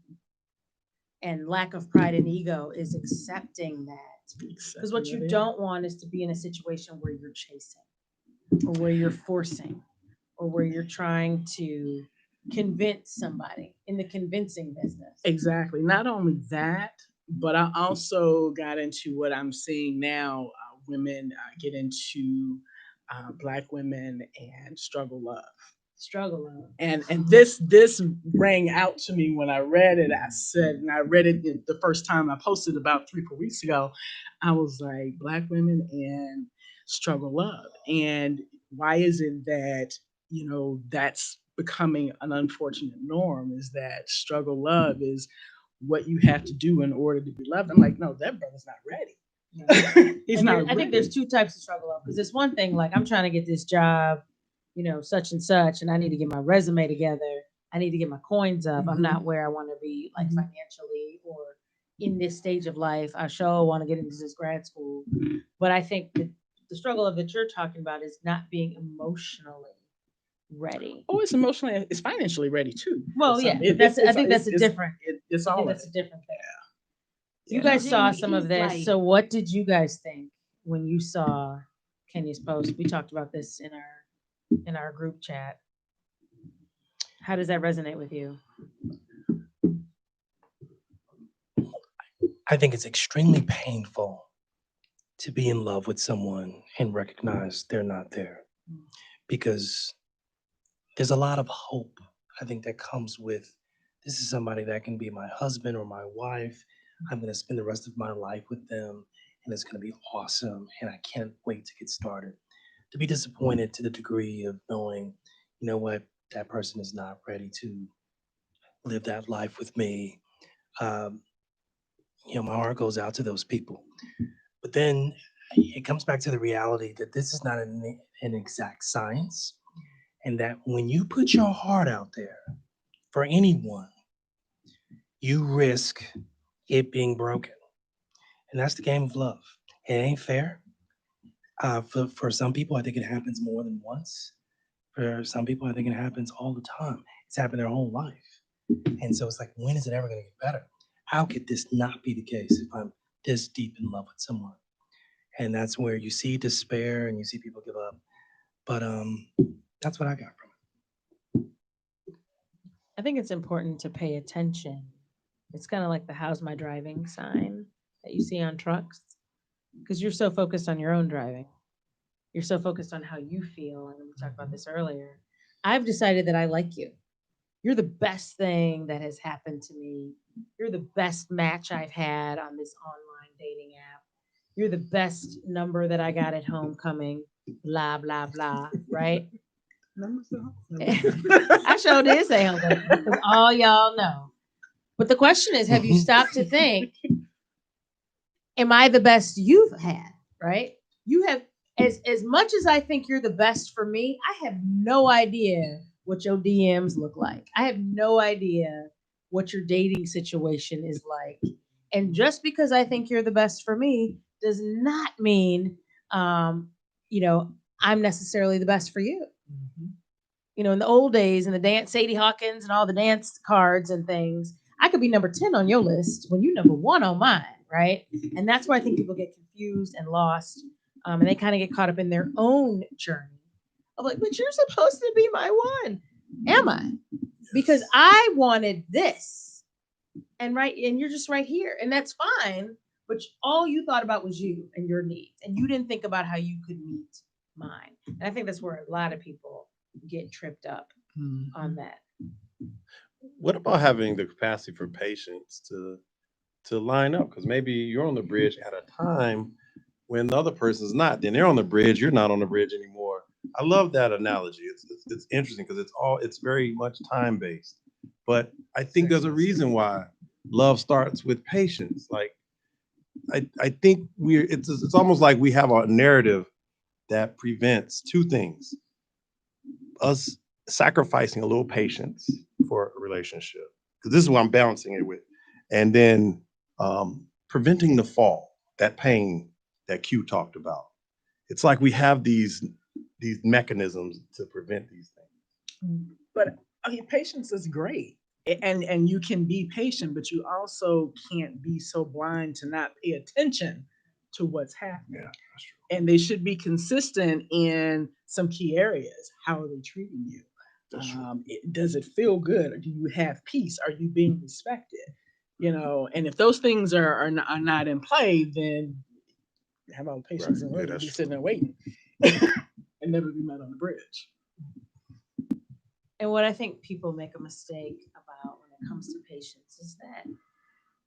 and lack of pride and ego is accepting that. Because what you don't want is to be in a situation where you're chasing or where you're forcing or where you're trying to convince somebody in the convincing business.
Exactly. Not only that, but I also got into what I'm seeing now. Women get into Black women and struggle love.
Struggle love.
And this rang out to me when I read it. I read it the first time I posted about 3-4 weeks ago. I was like, Black women and struggle love. And why is it that, that's becoming an unfortunate norm is that struggle love is what you have to do in order to be loved. I'm like, no, that brother's not ready. He's not ready.
I think there's 2 types of struggle love because it's one thing like I'm trying to get this job, such and such, and I need to get my resume together. I need to get my coins up. I'm not where I want to be like financially or in this stage of life. I sure want to get into this grad school. But I think the struggle that you're talking about is not being emotionally ready.
Oh, it's financially ready too.
Well, yeah, I think that's a different thing. You guys saw some of this.
Like-
So what did you guys think when you saw Kenya's post? We talked about this in our group chat. How does that resonate with you?
I think it's extremely painful to be in love with someone and recognize they're not there because there's a lot of hope, I think, that comes with this is somebody that can be my husband or my wife. I'm going to spend the rest of my life with them and it's going to be awesome. And I can't wait to get started. To be disappointed to the degree of knowing, you know what, that person is not ready to live that life with me. My heart goes out to those people. But then it comes back to the reality that this is not an exact science. And that when you put your heart out there for anyone, you risk it being broken. And that's the game of love. It ain't fair. For some people, I think it happens more than once. For some people, I think it happens all the time. It's happened their whole life. And so it's like, when is it ever going to get better? How could this not be the case if I'm this deep in love with someone? And that's where you see despair and you see people give up. But that's what I got from it.
I think it's important to pay attention. It's kind of like the "How's my driving" sign that you see on trucks, because you're so focused on your own driving. You're so focused on how you feel, and we talked about this earlier. I've decided that I like you. You're the best thing that has happened to me. You're the best match I've had on this online dating app. you're the best number that I got at homecoming, blah, blah, blah, right? I sure did say homecoming because all y'all know. But the question is, have you stopped to think, am I the best you've had, right? You have, as much as I think you're the best for me, I have no idea what your DMs look like. I have no idea what your dating situation is like. And just because I think you're the best for me does not mean, you know, I'm necessarily the best for you. You know, in the old days, in the dance, Sadie Hawkins and all the dance cards and things, I could be number 10 on your list when you number 1 on mine, right? And that's where I think people get confused and lost, and they kind of get caught up in their own journey of like, but you're supposed to be my one. Am I? Because I wanted this, and you're just right here, and that's fine. But all you thought about was you and your needs, and you didn't think about how you could meet mine. And I think that's where a lot of people get tripped up on that.
What about having the capacity for patience to line up? Because maybe you're on the bridge at a time when the other person's not. Then they're on the bridge, you're not on the bridge anymore. I love that analogy. It's interesting because it's very much time based. But I think there's a reason why love starts with patience. Like I think it's almost like we have a narrative that prevents two things: us sacrificing a little patience for a relationship, because this is what I'm balancing it with, and then preventing the fall, that pain that Q talked about. It's like we have these mechanisms to prevent these things.
But I mean, patience is great. And you can be patient, but you also can't be so blind to not pay attention to what's happening.
Yeah, that's true.
And they should be consistent in some key areas. How are they treating you? Does it feel good? Or do you have peace? Are you being respected? You know, and if those things are not in play, then have all the patience and really be sitting there waiting and never be met on the bridge.
And what I think people make a mistake about when it comes to patience is that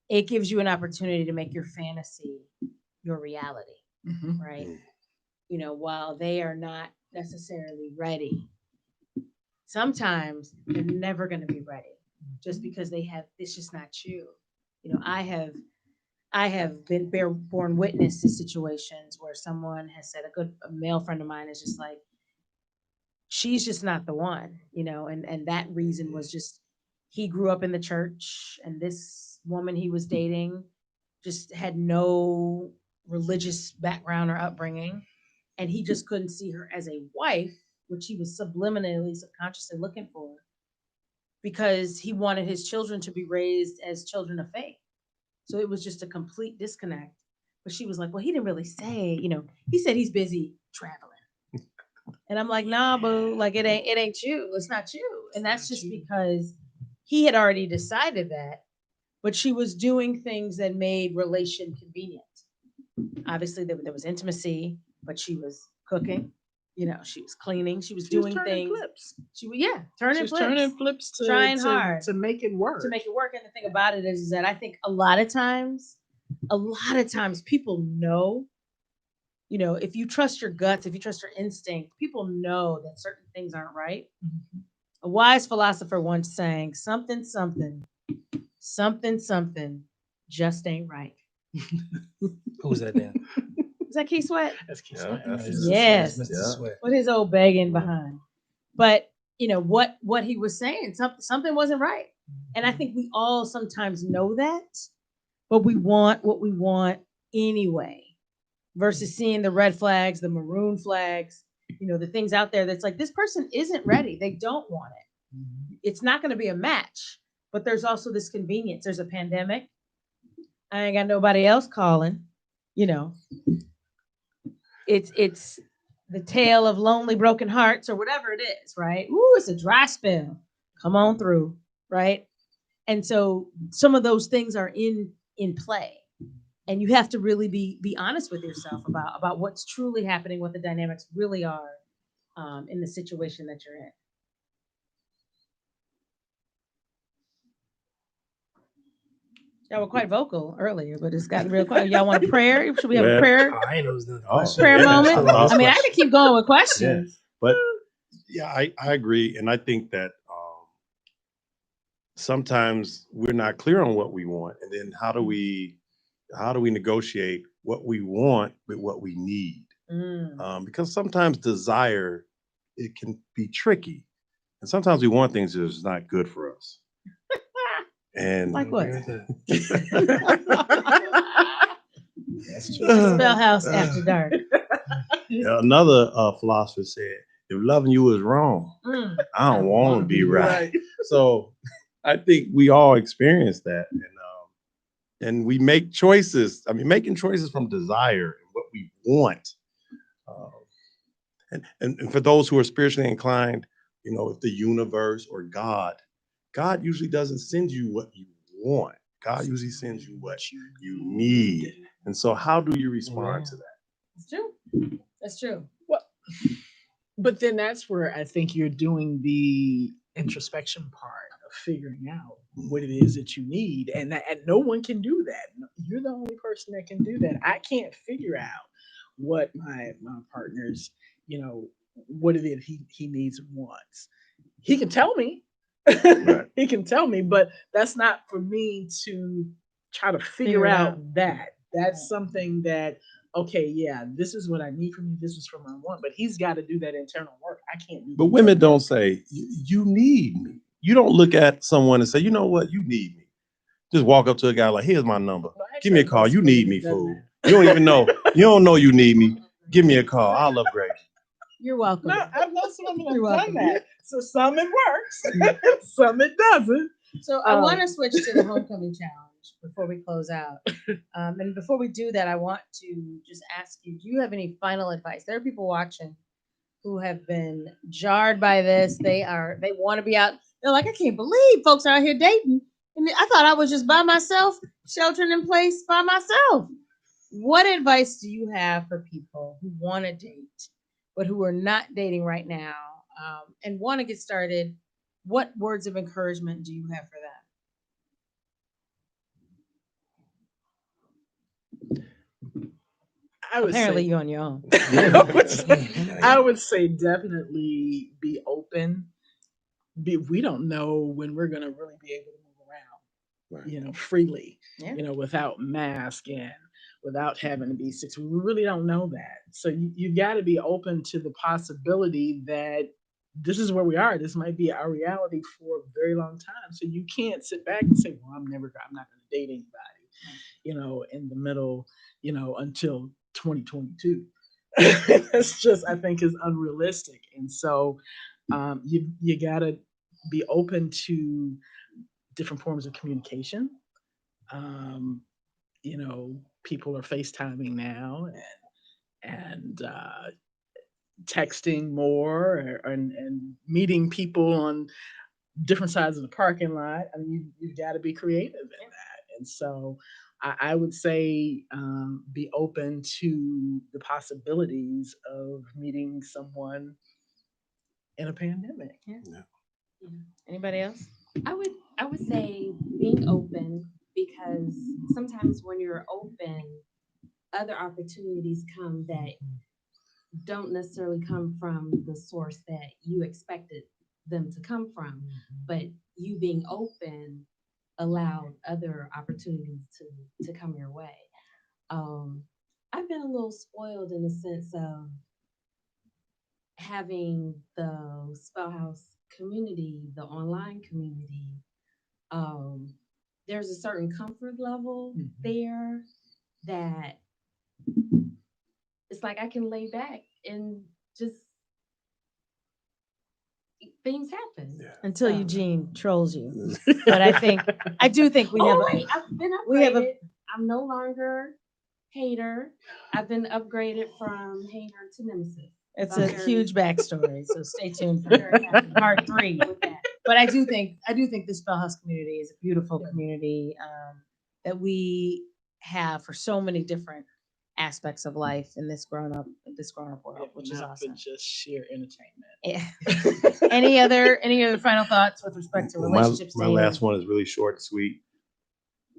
it gives you an opportunity to make your fantasy your reality, right? You know, while they are not necessarily ready, sometimes they're never going to be ready just because it's just not you. You know, I have been born witness to situations where someone has said, a male friend of mine is just like, she's just not the one, you know, and that reason was just he grew up in the church, and this woman he was dating just had no religious background or upbringing, and he just couldn't see her as a wife, which he was subliminally, subconsciously looking for, because he wanted his children to be raised as children of faith. So it was just a complete disconnect. But she was like, well, he didn't really say, you know, he said he's busy traveling. And I'm like, nah, boo, like it ain't you. It's not you. And that's just because he had already decided that, but she was doing things that made relation convenient. Obviously, there was intimacy, but she was cooking. You know, she was cleaning. She was doing things.
Flips.
Turning flips
trying
hard
to make it work.
And the thing about it is that I think a lot of times people know. You know, if you trust your guts, if you trust your instinct, people know that certain things aren't right. A wise philosopher once sang, something just ain't right.
Who's that then?
Is that Keith Sweat?
That's Keith Sweat.
Yes.
Mr. Sweat.
With his old begging behind. But, you know, what he was saying, something wasn't right. And I think we all sometimes know that, but we want what we want anyway. Versus seeing the red flags, the maroon flags, you know, the things out there that's like, this person isn't ready. They don't want it. It's not going to be a match, but there's also this convenience. There's a pandemic. I ain't got nobody else calling, you know. It's the tale of lonely broken hearts or whatever it is, right? Ooh, it's a dry spell. Come on through, right? And so some of those things are in play. And you have to really be honest with yourself about what's truly happening, what the dynamics really are in the situation that you're in. Y'all were quite vocal earlier, but it's got real quiet. Y'all want a prayer? Should we have a
Well,
prayer?
I ain't know it was another
Oh,
question.
Prayer
yeah,
moment?
I love
I mean, I
questions.
could keep going with questions.
But yeah, I agree. And I think that sometimes we're not clear on what we want. And then how do we negotiate what we want with what we need? Because sometimes desire, it can be tricky. And sometimes we want things that is not good for us. And
Like what?
Agree with that.
That's true.
Spellhouse After Dark.
another philosopher said, if loving you is wrong, I don't want to be right. So I think we all experience that. And we make choices. I mean, making choices from desire and what we want. And for those who are spiritually inclined, you know, if the universe or God usually doesn't send you what you want. God usually sends you what you need. And so how do you respond to that?
It's true. That's true.
Well, but then that's where I think you're doing the introspection part of figuring out what it is that you need. And no one can do that. You're the only person that can do that. I can't figure out what my partner's, you know, what it is he needs and wants. He can tell me.
Right.
He can tell me, but that's not for me to try to figure out that. That's something that, okay, yeah, this is what I need from you. This is from what I want, but he's got to do that internal work. I can't do
But
that.
women don't say, you need me. You don't look at someone and say, you know what, you need me. Just walk up to a guy like, here's my number. Give me a call. You need me, fool. You don't even know. You don't know you need me. Give me a call. I'll upgrade you.
You're welcome.
No, I've known some women
You're
have done
welcome.
that. So some it works, some it doesn't.
So I want to switch to the homecoming challenge before we close out. And before we do that, I want to just ask you, do you have any final advice? There are people watching who have been jarred by this. They want to be out. They're like, I can't believe folks are out here dating. And I thought I was just by myself, sheltering in place by myself. What advice do you have for people who want to date, but who are not dating right now, and want to get started? What words of encouragement do you have for them? Apparently, you're on your own.
I would say definitely be open. We don't know when we're going to really be able to move around,
Right.
you know, freely,
Yeah.
you know, without mask and without having to be 6. We really don't know that. So you got to be open to the possibility that this is where we are. This might be our reality for a very long time. So you can't sit back and say, well, I'm not going to date anybody, you know, in the middle, you know, until 2022. That's just, I think, is unrealistic. And so you got to be open to different forms of communication. You know, people are FaceTiming now and texting more and meeting people on different sides of the parking lot. I mean, you've got to be creative in that. And so I would say be open to the possibilities of meeting someone in a pandemic.
Yeah. Anybody else?
I would say being open, because sometimes when you're open, other opportunities come that don't necessarily come from the source that you expected them to come from, but you being open allowed other opportunities to come your way. I've been a little spoiled in the sense of having the Spellhouse community, the online community. There's a certain comfort level there that it's like I can lay back and just things happen.
Yeah.
Until Eugene trolls you. But I do think we have
I've been upgraded. I'm no longer hater. I've been upgraded from hater to nemesis.
It's a huge backstory, so stay tuned for part 3 with that. But I do think the Spellhouse community is a beautiful community that we have for so many different aspects of life in this grown up world, which is awesome.
Just sheer entertainment.
Yeah. Any other final thoughts with respect to relationships?
My last one is really short and sweet.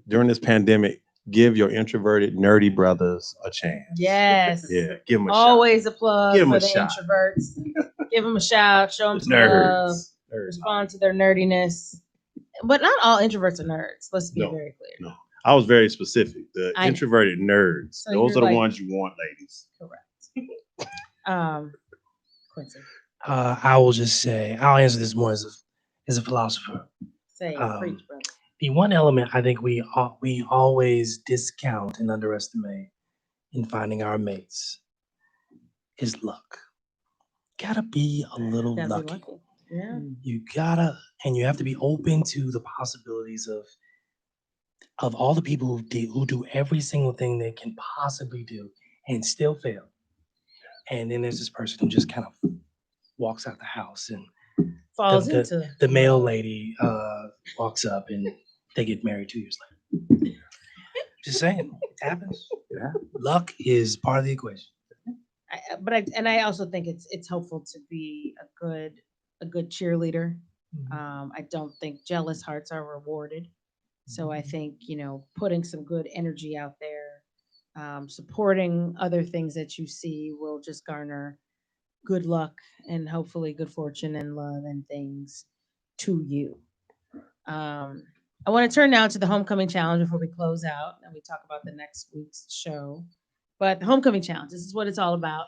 during this pandemic, give your introverted, nerdy brothers a chance.
Yes.
Yeah, give them a
Always a plug
Give 'em
for
a
the
shot.
introverts. Give them a shout. Show them
shot.
some love.
Nerds.
Respond to their nerdiness. But not all introverts are nerds. Let's be
No,
very clear.
No, I was very specific. The
I know.
introverted nerds.
So
Those
you're
are the
like-
ones you want, ladies.
Correct. Quincy,
I will just say, I'll answer this more as a philosopher.
say preach, brother.
The one element I think we always discount and underestimate in finding our mates is luck. Gotta be a little
Gotta be
lucky.
lucky. Yeah.
You have to be open to the possibilities of all the people who do every single thing they can possibly do and still fail. And then there's this person who just kind of walks out the house, and
Falls into
the male lady walks up and they get married 2 years later. Just saying, it happens.
Yeah.
Luck is part of the equation.
I also think it's helpful to be a good cheerleader. I don't think jealous hearts are rewarded. So I think, putting some good energy out there, supporting other things that you see will just garner good luck and hopefully good fortune and love and things to you. I want to turn now to the homecoming challenge before we close out and we talk about the next week's show. But the homecoming challenge, this is what it's all about.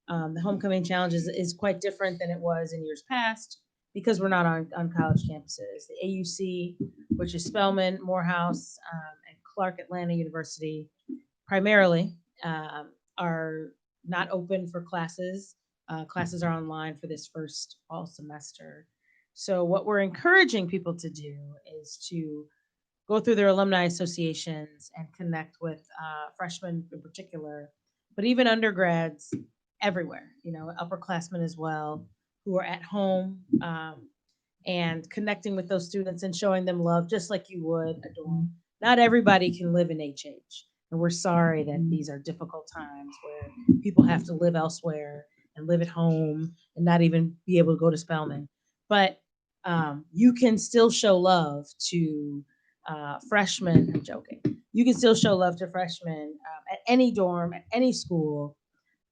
The homecoming challenge is quite different than it was in years past because we're not on college campuses. The AUC, which is Spelman, Morehouse, and Clark Atlanta University, primarily are not open for classes. Classes are online for this first fall semester. So what we're encouraging people to do is to go through their alumni associations and connect with freshmen in particular, but even undergrads everywhere, upperclassmen as well, who are at home and connecting with those students and showing them love just like you would a dorm. Not everybody can live in HH. And we're sorry that these are difficult times where people have to live elsewhere and live at home and not even be able to go to Spelman. But you can still show love to freshmen. I'm joking. You can still show love to freshmen at any dorm, at any school,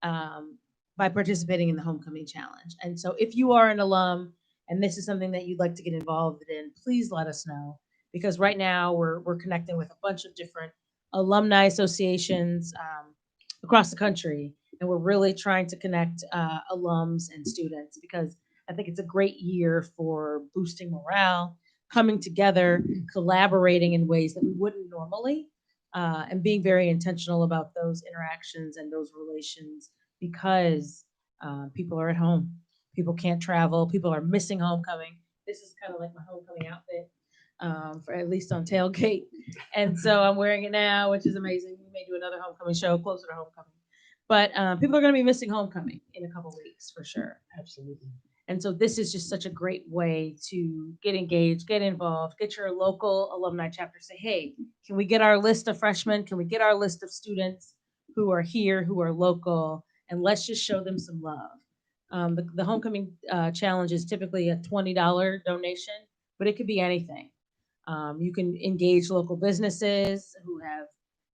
by participating in the homecoming challenge. And so if you are an alum and this is something that you'd like to get involved in, please let us know. Because right now we're connecting with a bunch of different alumni associations across the country. And we're really trying to connect alums and students because I think it's a great year for boosting morale, coming together, collaborating in ways that we wouldn't normally, and being very intentional about those interactions and those relations because people are at home. People can't travel. People are missing homecoming. This is kind of like my homecoming outfit, for at least on tailgate. And so I'm wearing it now, which is amazing. We may do another homecoming show closer to homecoming. But people are going to be missing homecoming in a couple weeks for sure.
Absolutely.
And so this is just such a great way to get engaged, get involved, get your local alumni chapter. Say, hey, can we get our list of freshmen? Can we get our list of students who are here, who are local? And let's just show them some love. The homecoming challenge is typically a $20 donation, but it could be anything. You can engage local businesses who have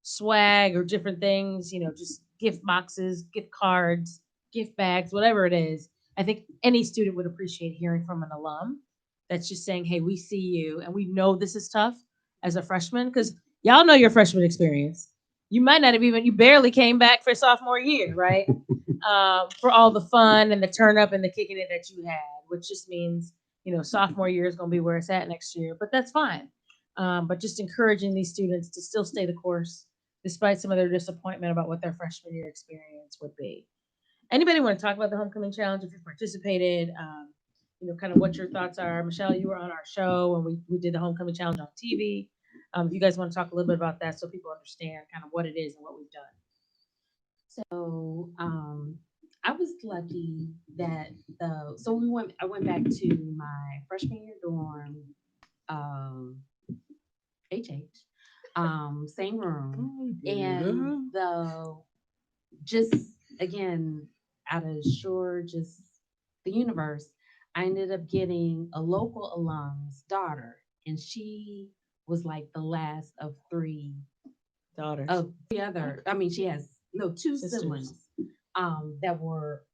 swag or different things, just gift boxes, gift cards, gift bags, whatever it is. I think any student would appreciate hearing from an alum that's just saying, hey, we see you and we know this is tough as a freshman because y'all know your freshman experience. You might not have you barely came back for sophomore year, right? For all the fun and the turn up and the kicking it that you had, which just means, sophomore year is going to be where it's at next year, but that's fine. But just encouraging these students to still stay the course despite some of their disappointment about what their freshman year experience would be. Anybody want to talk about the homecoming challenge if you participated? Kind of what your thoughts are. Michelle, you were on our show and we did the homecoming challenge on TV. If you guys want to talk a little bit about that so people understand kind of what it is and what we've done.
So I was lucky that I went back to my freshman year dorm, HH, same room, and just again out of the universe, I ended up getting a local alum's daughter, and she was like the last of three
Daughters.
of the other. I mean, she has two
Sisters.
siblings that were.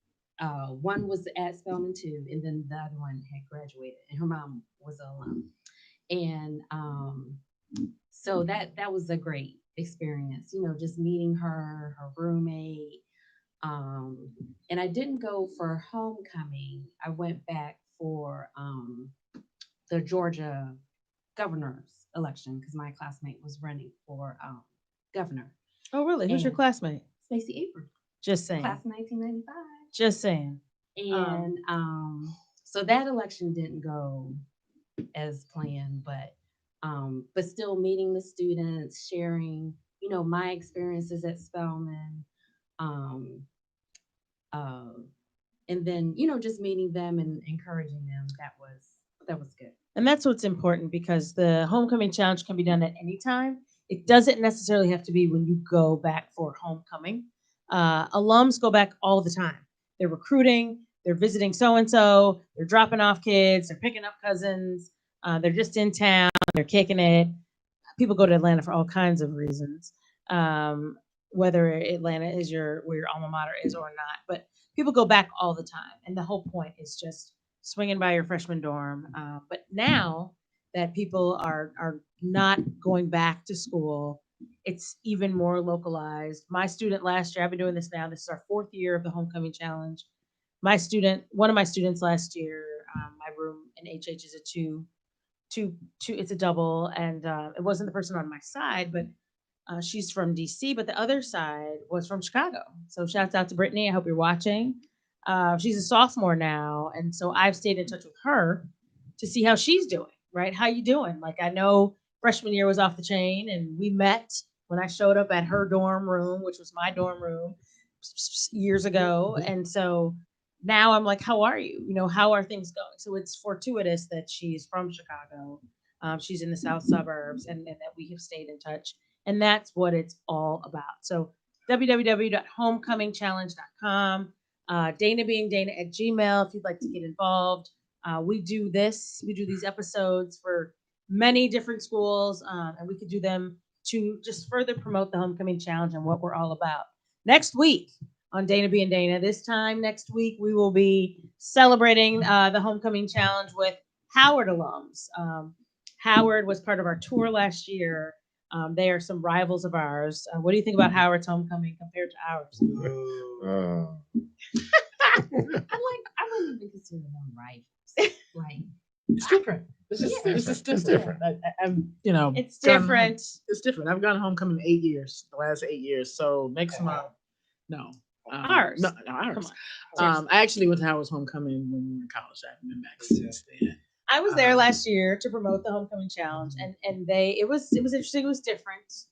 One was at Spelman too, and then the other one had graduated, and her mom was an alum. And so that was a great experience. Just meeting her roommate. And I didn't go for homecoming. I went back for the Georgia governor's election because my classmate was running for governor.
Oh, really? Who's your
And
classmate?
Stacey Abrams,
Just saying.
class of 1995.
Just saying.
And so that election didn't go as planned, but still meeting the students, sharing, my experiences at Spelman, and then just meeting them and encouraging them. That was good.
And that's what's important because the homecoming challenge can be done at any time. It doesn't necessarily have to be when you go back for homecoming. Alums go back all the time. They're recruiting, they're visiting so-and-so, they're dropping off kids, they're picking up cousins, they're just in town, they're kicking it. People go to Atlanta for all kinds of reasons, whether Atlanta is where your alma mater is or not. But people go back all the time. And the whole point is just swinging by your freshman dorm. But now that people are not going back to school, it's even more localized. My student last year, I've been doing this now. This is our 4th year of the homecoming challenge. One of my students last year, my room in HH is a two, it's a double, and it wasn't the person on my side, but she's from DC, but the other side was from Chicago. So shouts out to Brittany. I hope you're watching. She's a sophomore now, and so I've stayed in touch with her to see how she's doing, right? How you doing? Like, I know freshman year was off the chain, and we met when I showed up at her dorm room, which was my dorm room years ago. And so now I'm like, how are you? How are things going? So it's fortuitous that she's from Chicago. She's in the south suburbs, and that we have stayed in touch. And that's what it's all about. So www.homecomingchallenge.com, danabeingdana@gmail if you'd like to get involved. We do these episodes for many different schools, and we could do them to just further promote the homecoming challenge and what we're all about. Next week on Dana Being Dana, this time next week, we will be celebrating the homecoming challenge with Howard alums. Howard was part of our tour last year. They are some rivals of ours. What do you think about Howard's homecoming compared to ours?
I wouldn't even consider them rivals. Like,
It's different. It's different.
It's different.
It's different. I've gone to homecoming 8 years, the last 8 years. So next month, no.
Ours.
No, ours.
Come on.
I actually went to Howard's homecoming when we were in college. I haven't been back since then.
I was there last year to promote the homecoming challenge, and it was interesting. It was different.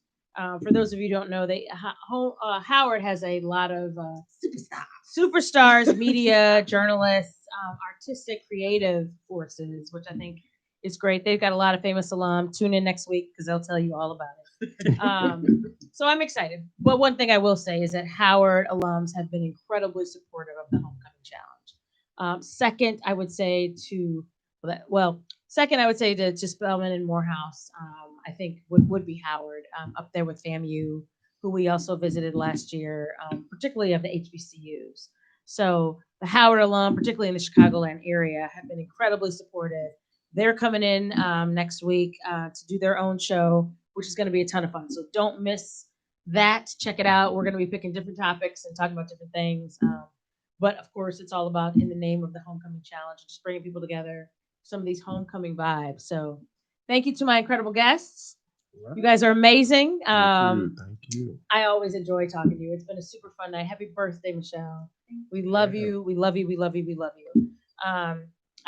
For those of you who don't know, Howard has a lot of superstars, media, journalists, artistic, creative forces, which I think is great. They've got a lot of famous alum. Tune in next week because they'll tell you all about it. So I'm excited. But one thing I will say is that Howard alums have been incredibly supportive of the homecoming challenge. Second, I would say to Spelman and Morehouse, I think would be Howard, up there with FAMU, who we also visited last year, particularly of the HBCUs. So the Howard alum, particularly in the Chicagoland area, have been incredibly supportive. They're coming in next week to do their own show, which is going to be a ton of fun. So don't miss that. Check it out. We're going to be picking different topics and talking about different things. But of course, it's all about in the name of the homecoming challenge, just bringing people together, some of these homecoming vibes. So thank you to my incredible guests. You guys are amazing.
Thank you.
I always enjoy talking to you. It's been a super fun night. Happy birthday, Michelle. We love you. We love you. We love you. We love you.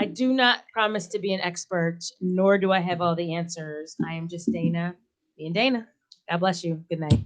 I do not promise to be an expert, nor do I have all the answers. I am just Dana being Dana. God bless you. Good night.